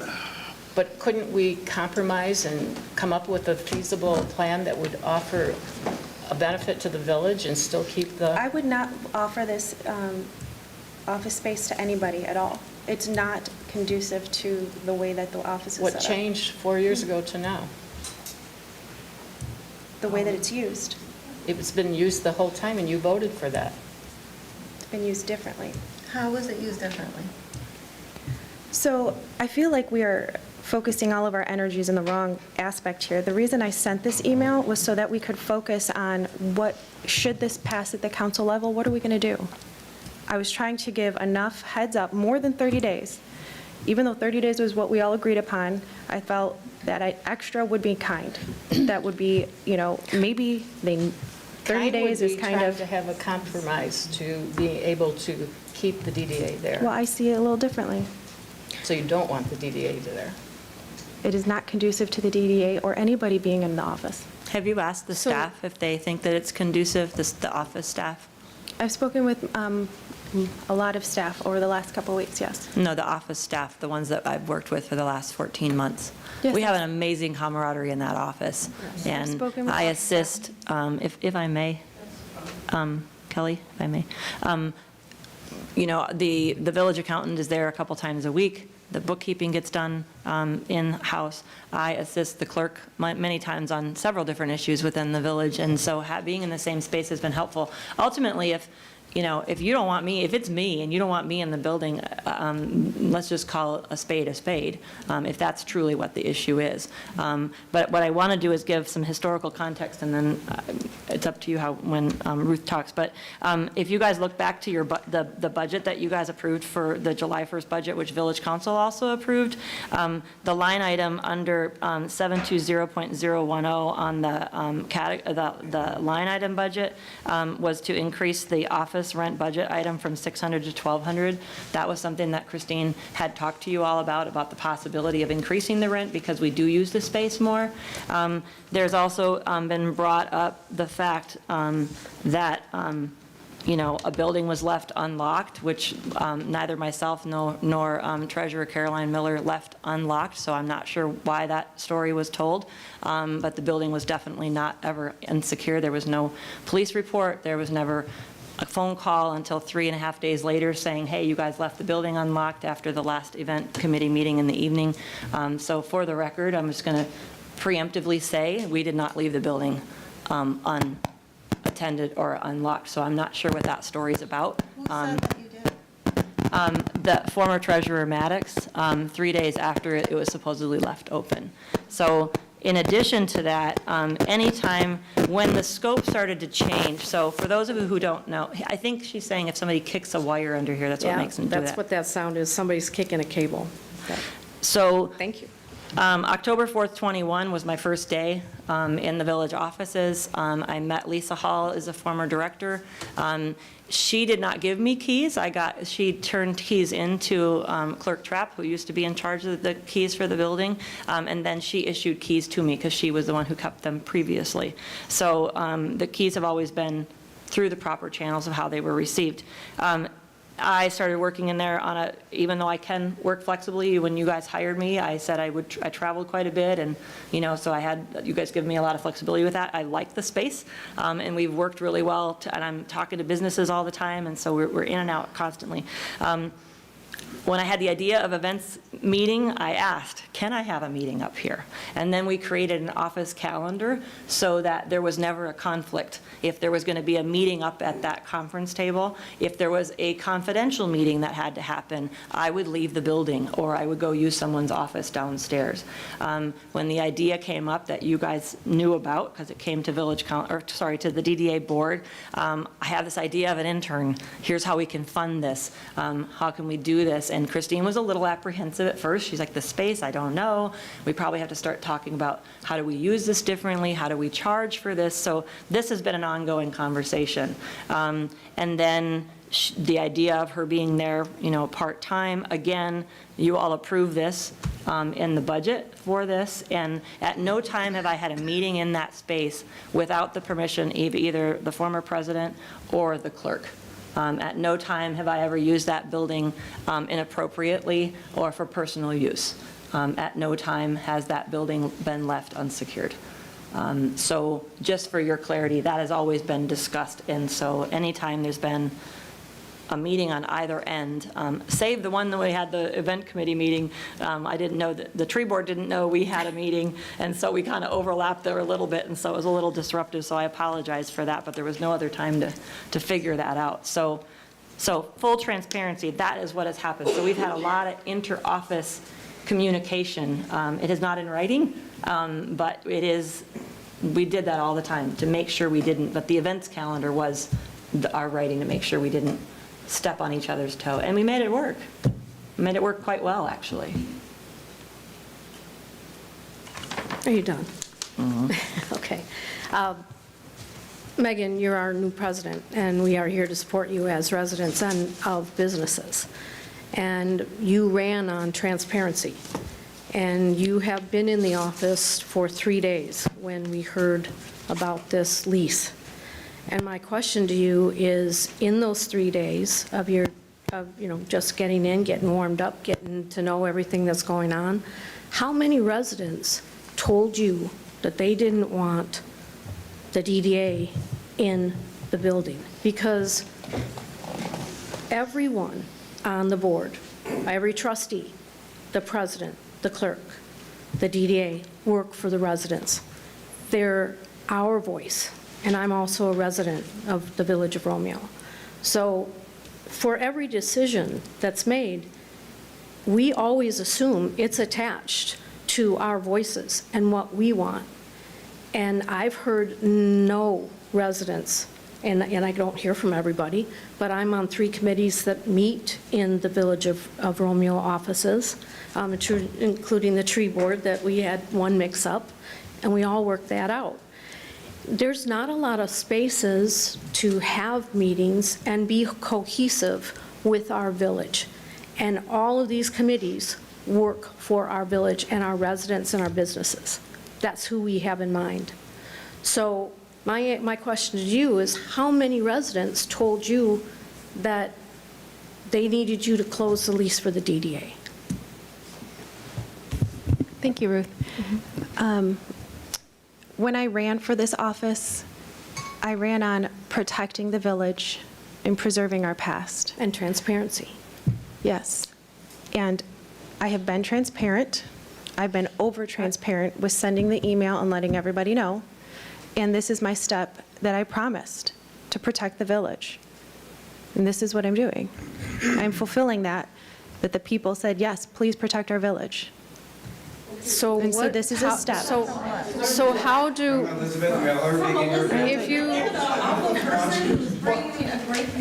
But couldn't we compromise and come up with a feasible plan that would offer a benefit to the village and still keep the... I would not offer this office space to anybody at all. It's not conducive to the way that the office is set up. What changed 4 years ago to now? The way that it's used. It's been used the whole time, and you voted for that. It's been used differently. How was it used differently? So I feel like we are focusing all of our energies in the wrong aspect here. The reason I sent this email was so that we could focus on what, should this pass at the council level, what are we going to do? I was trying to give enough heads up, more than 30 days. Even though 30 days was what we all agreed upon, I felt that extra would be kind. That would be, maybe 30 days is kind of... Trying to have a compromise to being able to keep the DDA there. Well, I see it a little differently. So you don't want the DDA there? It is not conducive to the DDA or anybody being in the office. Have you asked the staff if they think that it's conducive, the office staff? I've spoken with a lot of staff over the last couple of weeks, yes. No, the office staff, the ones that I've worked with for the last 14 months. Yes. We have an amazing camaraderie in that office. Yes. I've And spoken with I all assist, if I may, Kelly, if I may. The village accountant is there a couple times a week. The bookkeeping gets done in-house. I assist the clerk many times on several different issues within the village, and so being in the same space has been helpful. Ultimately, if you don't want me, if it's me and you don't want me in the building, let's just call a spade, if that's truly what the issue is. But what I want to do is give some historical context, and then it's up to you when Ruth talks. But if you guys look back to the budget that you guys approved for the July 1st budget, which Village Council also approved, the line item under 720.010 on the line item budget was to increase the office rent budget item from $600 to $1,200. That was something that Christine had talked to you all about the possibility of increasing the rent because we do use the space more. There's also been brought up the fact that a building was left unlocked, which neither myself nor Treasurer Caroline Miller left unlocked, so I'm not sure why that story was told. But the building was definitely not ever insecure. There was no police report. There was never a phone call until 3.5 days later saying, hey, you guys left the building unlocked after the last event committee meeting in the evening. So for the record, I'm just going to preemptively say we did not leave the building unattended or unlocked. So I'm not sure what that story is about. Who said that you did? The former treasurer Maddox, 3 days after it was supposedly left open. So in addition to that, anytime when the scope started to change, so for those of you who don't know, I think she's saying if somebody kicks a wire under here, that's what makes them do that. That's what that sound is, somebody's kicking a cable. So Thank you. October 4th, 21 was my first day in the village offices. I met Lisa Hall, is a former director. She did not give me keys. She turned keys into Clerk Trapp, who used to be in charge of the keys for the building, and then she issued keys to me because she was the one who kept them previously. So the keys have always been through the proper channels of how they were received. I started working in there even though I can work flexibly. When you guys hired me, I said I traveled quite a bit, and so I had you guys give me a lot of flexibility with that. I like the space, and we've worked really well. And I'm talking to businesses all the time, and so we're in and out constantly. When I had the idea of events meeting, I asked, can I have a meeting up here? And then we created an office calendar so that there was never a conflict. If there was going to be a meeting up at that conference table, if there was a confidential meeting that had to happen, I would leave the building or I would go use someone's office downstairs. When the idea came up that you guys knew about, because it came to to the DDA board, I have this idea of an intern. Here's how we can fund this. How can we do this? And Christine was a little apprehensive at first. She's like, the space, I don't know. We probably have to start talking about how do we use this differently? How do we charge for this? So this has been an ongoing conversation. And then the idea of her being there, part-time, again, you all approved this in the budget for this, and at no time have I had a meeting in that space without the permission of either the former president or the clerk. At no time have I ever used that building inappropriately or for personal use. At no time has that building been left unsecured. So just for your clarity, that has always been discussed, and so anytime there's been a meeting on either end, save the one that we had the event committee meeting, I didn't know that the tree board didn't know we had a meeting, and so we kind of overlapped there a little bit, and so it was a little disruptive, so I apologize for that, but there was no other time to figure that out. So full transparency, that is what has happened. So we've had a lot of inter-office communication. It is not in writing, but it is, we did that all the time to make sure we didn't, but the events calendar was our writing to make sure we didn't step on each other's toe, and we made it work. We made it work quite well, actually. Are you done? Okay. Megan, you're our new president, and we are here to support you as residents and of businesses. And you ran on transparency, and you have been in the office for 3 days when we heard about this lease. And my question to you is, in those 3 days of just getting in, getting warmed up, getting to know everything that's going on, how many residents told you that they didn't want the DDA in the building? Because everyone on the board, every trustee, the president, the clerk, the DDA, work for the residents. They're our voice. And I'm also a resident of the village of Romeo. So for every decision that's made, we always assume it's attached to our voices and what we want. And I've heard no residents, and I don't hear from everybody, but I'm on 3 committees that meet in the village of Romeo offices, including the tree board that we had one mix-up, and we all worked that out. There's not a lot of spaces to have meetings and be cohesive with our village. And all of these committees work for our village and our residents and our businesses. That's who we have in mind. So My question to you is, how many residents told you that they needed you to close the lease for the DDA? Thank you, Ruth. When I ran for this office, I ran on protecting the village and preserving our past. And transparency. Yes. And I have been transparent. I've been over-transparent with sending the email and letting everybody know. And this is my step that I promised, to protect the village. And this is what I'm doing. I'm fulfilling that the people said, yes, please protect our village. So And so what- this is a how- step. So how do, if you,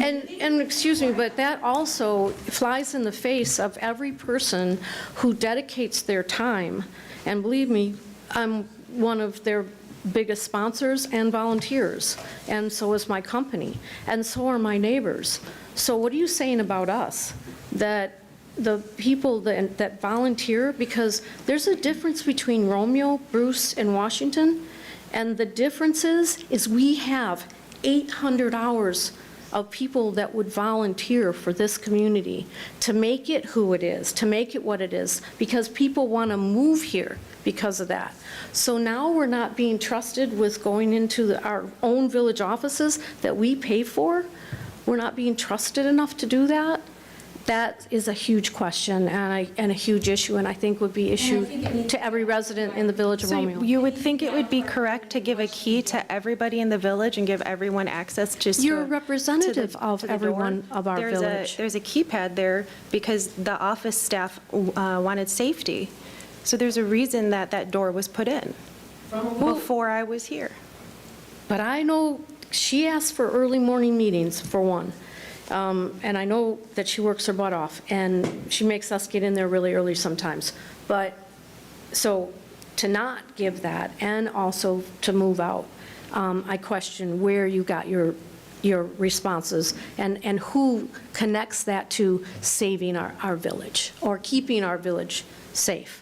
and excuse me, but that also flies in the face of every person who dedicates their time, and believe me, I'm one of their biggest sponsors and volunteers, and so is my company, and so are my neighbors. So what are you saying about us? That the people that volunteer, because there's a difference between Romeo, Bruce, and Washington, and the difference is we have 800 hours of people that would volunteer for this community to make it who it is, to make it what it is, because people want to move here because of that. So now we're not being trusted with going into our own village offices that we pay for. We're not being trusted enough to do that. That is a huge question and a huge issue, and I think would be issued to every resident in the village of So Romeo. you would think it would be correct to give a key to everybody in the village and give everyone access just You're a to- representative to the- of to the everyone door? of our village. There's a keypad there because the office staff wanted safety. So there's a reason that that door was put in before I was here. But I know she asked for early morning meetings, for one. And I know that she works her butt off, and she makes us get in there really early sometimes. But, so, to not give that, and also to move out, I question where you got your responses, and who connects that to saving our village, or keeping our village safe.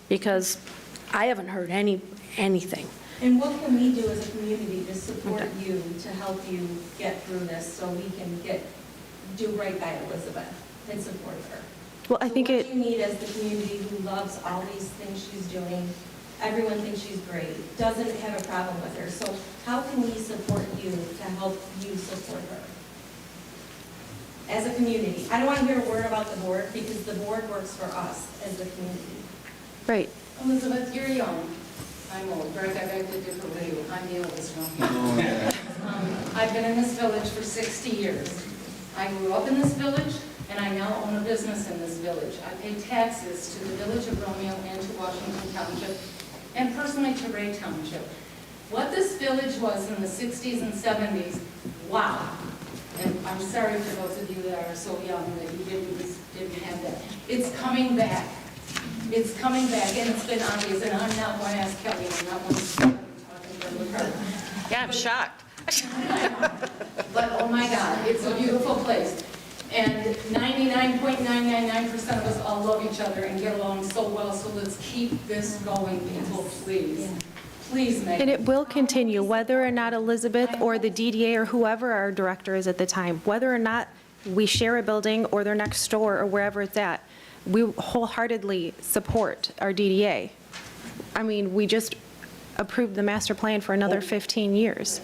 Because I haven't heard anything. And what can we do as a community to support you, to help you get through this so we can do right by Elizabeth and support her? Well, I think So what do you need as the community who loves all these things she's doing? Everyone thinks she's great, doesn't have a problem with her. So how can we support you to help you support her? As a community. I don't want to hear a word about the board because the board works for us as the community. Right. Elizabeth, you're young. I'm old, right? I beg to differ with you. I'm the oldest one. I've been in this village for 60 years. I grew up in this village, and I now own a business in this village. I pay taxes to the village of Romeo and to Washington Township, and personally to Ray Township. What this village was in the 60s and 70s, wow. And I'm sorry for those of you that are so young that you didn't have that. It's coming back. It's coming back, and it's been obvious, and I'm not one to ask Kelly, I'm not one talking from the crowd. Yeah, I'm shocked. But, oh my God, it's a beautiful place. And 99.999% of us all love each other and get along so well, so let's keep this going, people, please. Please, Megan. And it will continue, whether or not Elizabeth or the DDA or whoever our director is at the time, whether or not we share a building or they're next door or wherever it's at, we wholeheartedly support our DDA. I mean, we just approved the master plan for another 15 years.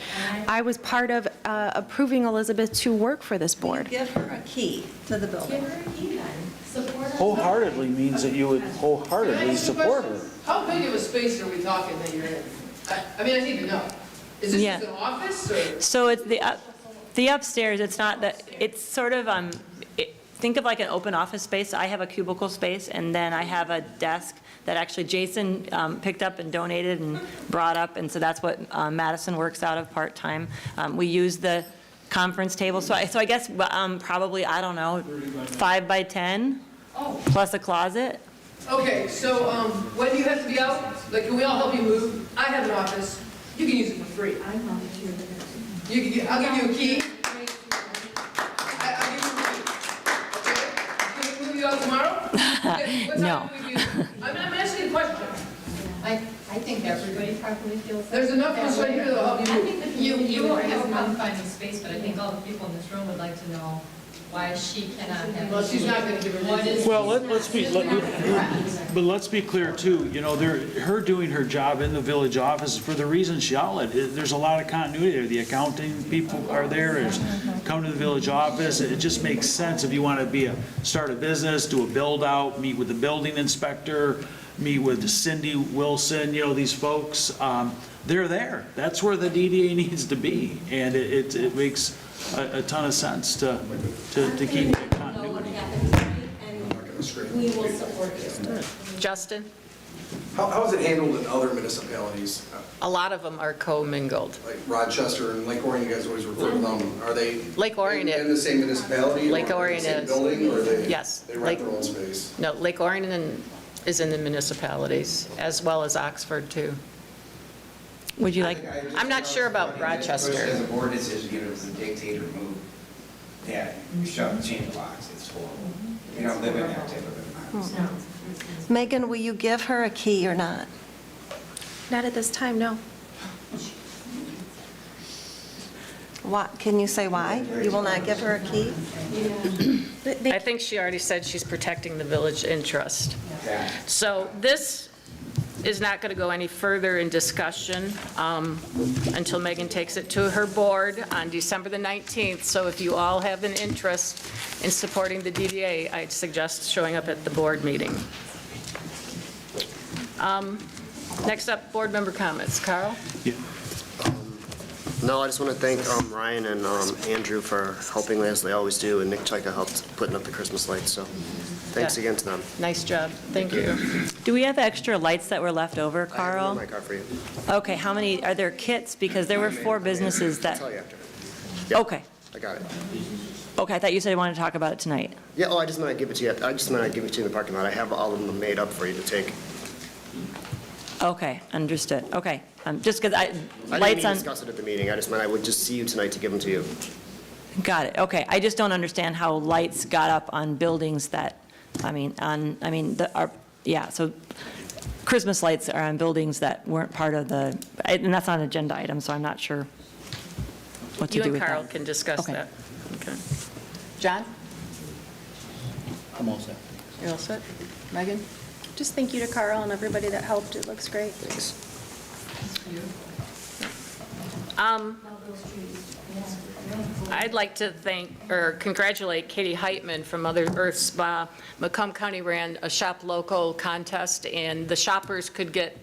I was part of approving Elizabeth to work for this board. Give her a key to the building. Give her a key then. Support us. Wholeheartedly means that you would wholeheartedly support her. How big of a space are we talking that you're in? I mean, I need to know. Is this Yeah. just an office, or? So it's the upstairs, it's not that, it's sort of, think of like an open office space. I have a cubicle space, and then I have a desk that actually Jason picked up and donated and brought up, and so that's what Madison works out of part-time. We use the conference table, so I guess probably, I don't know, 5 by 10, plus a closet. Okay, so when do you have to be out? Like, can we all help you move? I have an office. You can use it for free. I'll give you a key. I'll give you a key. Okay? Can we move you out tomorrow? Okay, what time No. can we do? I'm asking a question. I think everybody properly feels. There's enough of us right here that'll help I think the you. community You would won't raise have a enough. problem finding space, but I think all the people in this room would like to know why she cannot have. Well, she's not gonna give her. What is? Well, but let's be clear too, you know, her doing her job in the village office, for the reasons she outlined, there's a lot of continuity there. The accounting people are there, come to the village office. It just makes sense if you want to start a business, do a build out, meet with the building inspector, meet with Cindy Wilson, you know, these folks, they're there. That's where the DDA needs to be. And it makes a ton of sense to keep the continuity. We will support you. Justin? How is it handled in other municipalities? A lot of them are commingled. Like Rochester and Lake Orion, you guys always refer to them. Are they Lake Orion in the same municipality? Lake or Orion in the same is. building, or Yes. they rent their own space? No, Lake Orion is in the municipalities, as well as Oxford, too. Would you like? I'm not sure about Rochester. As a board decision, it was a dictator move. Yeah, you shove, change the locks, it's horrible. You don't live in that type of environment. Megan, will you give her a key or not? Not at this time, no. What, can you say why? You will not give her a key? I think she already said she's protecting the village interest. So this is not going to go any further in discussion until Megan takes it to her board on December the 19th. So if you all have an interest in supporting the DDA, I'd suggest showing up at the board meeting. Next up, board member comments. Carl? No, I just want to thank Ryan and Andrew for helping as they always do, and Nick Chyka helped putting up the Christmas lights, so thanks Yeah. again to them. Nice job. Thank you. Do we have extra lights that were left over, I have Carl? them in my car for you. Okay, how many, are there kits? Because there were 4 businesses I'll that, tell you after. okay. I got it. Okay, I thought you said you wanted to talk about it tonight. Yeah, I just meant I'd give it to you. I just meant I'd give it to you in the parking lot. I have all of them made up for you to take. Okay, understood. Okay, just because I didn't mean lights to on, discuss it at the meeting. I just meant I would just see you tonight to give them to you. got it. Okay, I just don't understand how lights got up on buildings that, yeah, so Christmas lights are on buildings that weren't part of the, and that's not an agenda item, so I'm not sure what to You do and with that. Carl can discuss Okay. that. Okay. John? I'm all set. You all set? Megan? Just thank you to Carl and everybody that helped. It looks great. Thanks. I'd like to congratulate Katie Heitman from Mother Earth Spa. Macomb County ran a Shop Local contest, and the shoppers could get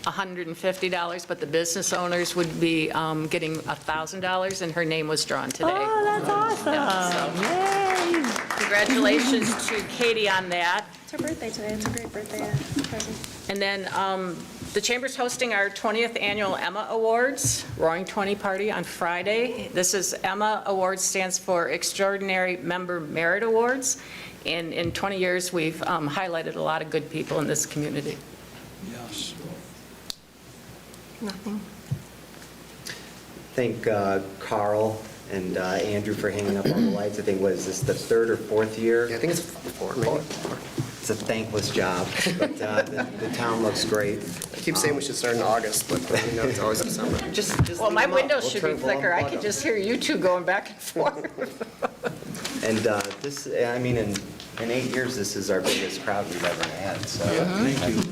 $150, but the business owners would be getting $1,000, and her name was drawn today. Oh, that's awesome. Yay. Congratulations to Katie on that. It's her birthday today. It's a great birthday present. And then the Chamber's hosting our 20th annual Emma Awards, Roaring 20 Party on Friday. This is Emma Awards stands for Extraordinary Member Merit Awards. And in 20 years, we've highlighted a lot of good people in this community. Yes. Nothing. Thank Carl and Andrew for hanging up all the lights. I think, was this the 3rd or 4th year? Yeah, I think it's 4, maybe 4. It's a thankless job, but the town looks great. I keep saying we should start in August, but you know, it's always December. Well, my windows We'll should be turn- thicker. I we'll could just hear you two going back and forth. And this, I mean, in 8 years, this is our biggest crowd we've ever had, so. Thank you.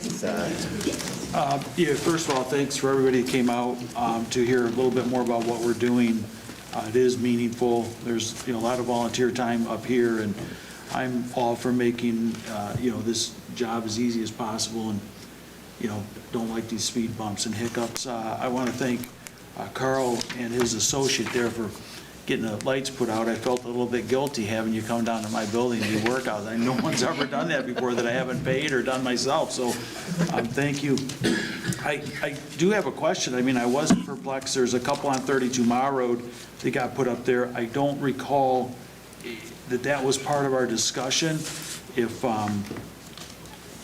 Yeah, first of all, thanks for everybody that came out to hear a little bit more about what we're doing. It is meaningful. There's, a lot of volunteer time up here, and I'm all for making, this job as easy as possible, and, don't like these speed bumps and hiccups. I want to thank Carl and his associate there for getting the lights put out. I felt a little bit guilty having you come down to my building and do workouts. No one's ever done that before that I haven't paid or done myself, so thank you. I do have a question. I mean, I was perplexed. There's a couple on 32 Mile Road that got put up there. I don't recall that was part of our discussion. If,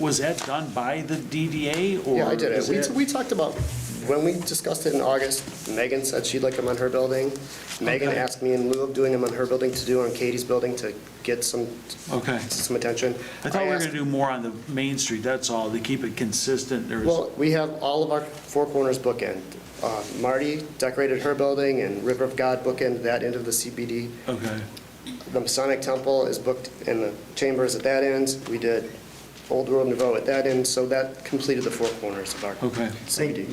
was that done by the DDA, or? Yeah, I did is it. We talked about when we discussed it in August, Megan said she'd like them on her building. Megan Okay. asked me in lieu of doing them on her building to do on Katie's building to get some attention. I thought we were asked- going to do more on the Main Street, that's all, to keep it consistent. There's, Well, we have all of our four corners bookend. Marty decorated her building, and River of God bookend that end of the CBD. okay. The Masonic Temple is booked in the chambers at that end. We did Old World Nouveau at that end, so that completed the four corners of our CBD.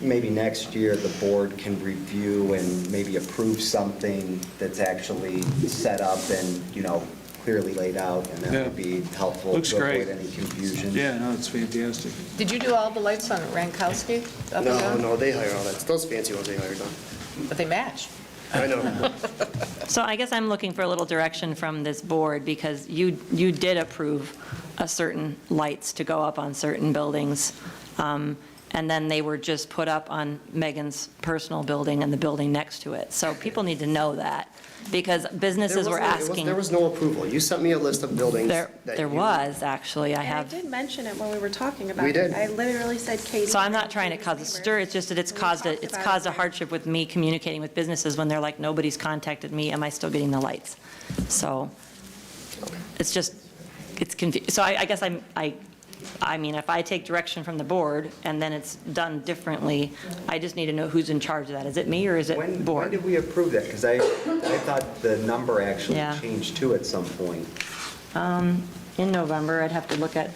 Maybe next year, the board can review and maybe approve something that's actually set up and, clearly laid out, and that would be helpful Looks to great. avoid any confusion. Yeah, no, it's fantastic. Did you do all the lights on Rankowski? Up and down? No, they hire all that. Those fancy ones they hire done. But they match. I know. So I guess I'm looking for a little direction from this board, because you did approve a certain lights to go up on certain buildings, and then they were just put up on Megan's personal building and the building next to it. So people need to know that, because businesses were asking. There was no approval. You sent me a list of buildings. There was, actually, I And I have. did mention it when we were talking about We it. did. I literally said Katie. So I'm not trying to cause a stir, it's just that it's caused a hardship with me communicating with businesses when they're like, nobody's contacted me, am I still getting the lights? So it's just, it's confusing. So I guess I mean, if I take direction from the board and then it's done differently, I just need to know who's in charge of that. Is it me or is it When board? did we approve that? Because I thought the number actually Yeah. changed too at some point. In November, I'd have to look at,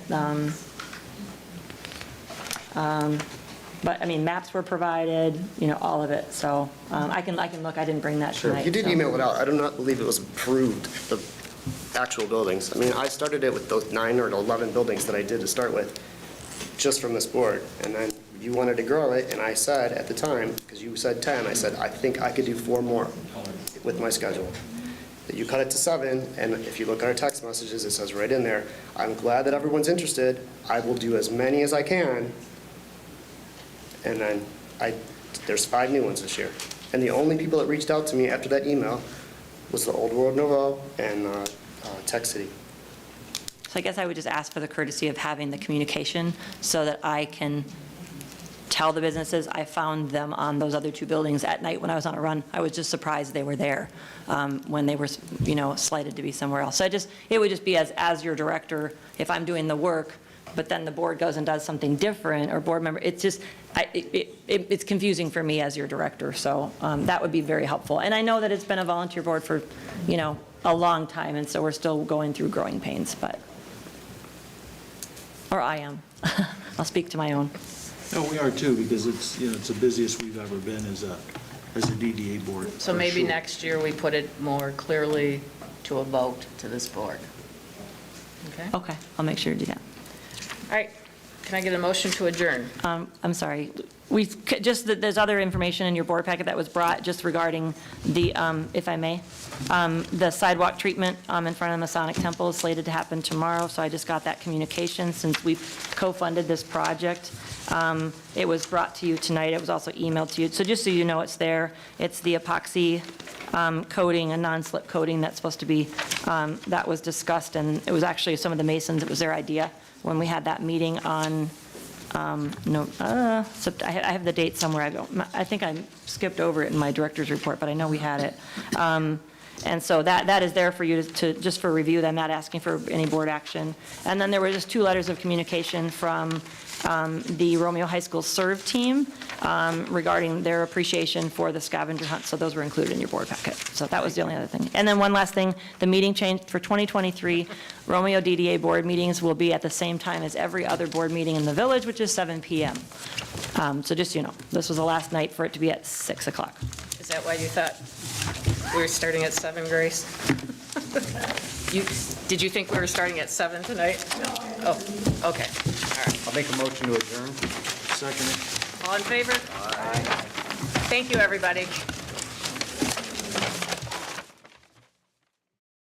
but, I mean, maps were provided, all of it, so I can look, I didn't bring that tonight. You did so. email it out. I do not believe it was approved, the actual buildings. I mean, I started it with those 9 or 11 buildings that I did to start with, just from this board. And then you wanted to grow it, and I said at the time, because you said 10, I said, I think I could do 4 more with my schedule. You cut it to 7, and if you look at our text messages, it says right in there, I'm glad that everyone's interested. I will do as many as I can. And then there's 5 new ones this year. And the only people that reached out to me after that email was the Old World Nouveau and Tech City. So I guess I would just ask for the courtesy of having the communication so that I can tell the businesses I found them on those other 2 buildings at night when I was on a run. I was just surprised they were there when they were, slated to be somewhere else. So it would just be as your director, if I'm doing the work, but then the board goes and does something different, or board member, it's just, it's confusing for me as your director, so that would be very helpful. And I know that it's been a volunteer board for, a long time, and so we're still going through growing pains, or I am. I'll speak to my own. No, we are too, because it's, it's the busiest we've ever been as a DDA board. So for maybe sure. next year we put it more clearly to a vote to this board. Okay? Okay, I'll make sure to do that. All right. Can I get a motion to adjourn? I'm sorry. There's other information in your board packet that was brought just regarding the, if I may, the sidewalk treatment in front of the Masonic Temple is slated to happen tomorrow, so I just got that communication since we've co-funded this project. It was brought to you tonight. It was also emailed to you. So just so you know, it's there. It's the epoxy coating, a non-slip coating that's supposed to be, that was discussed, and it was actually some of the masons, it was their idea when we had that meeting on, so I have the date somewhere. I think I skipped over it in my director's report, but I know we had it. And so that is there for you to just for review. I'm not asking for any board action. And then there were just 2 letters of communication from the Romeo High School Serve team regarding their appreciation for the scavenger hunt. So those were included in your board packet. So that was the only other thing. And then one last thing, the meeting changed for 2023. Romeo DDA board meetings will be at the same time as every other board meeting in the village, which is 7 p.m. So just so you know, this was the last night for it to be at 6 o'clock. Is that why you thought we were starting at 7, Grace? Did you think we were starting at 7 tonight? No. Oh, okay. All right. I'll make a motion to adjourn. Second. All in favor? Aye. Thank you, everybody.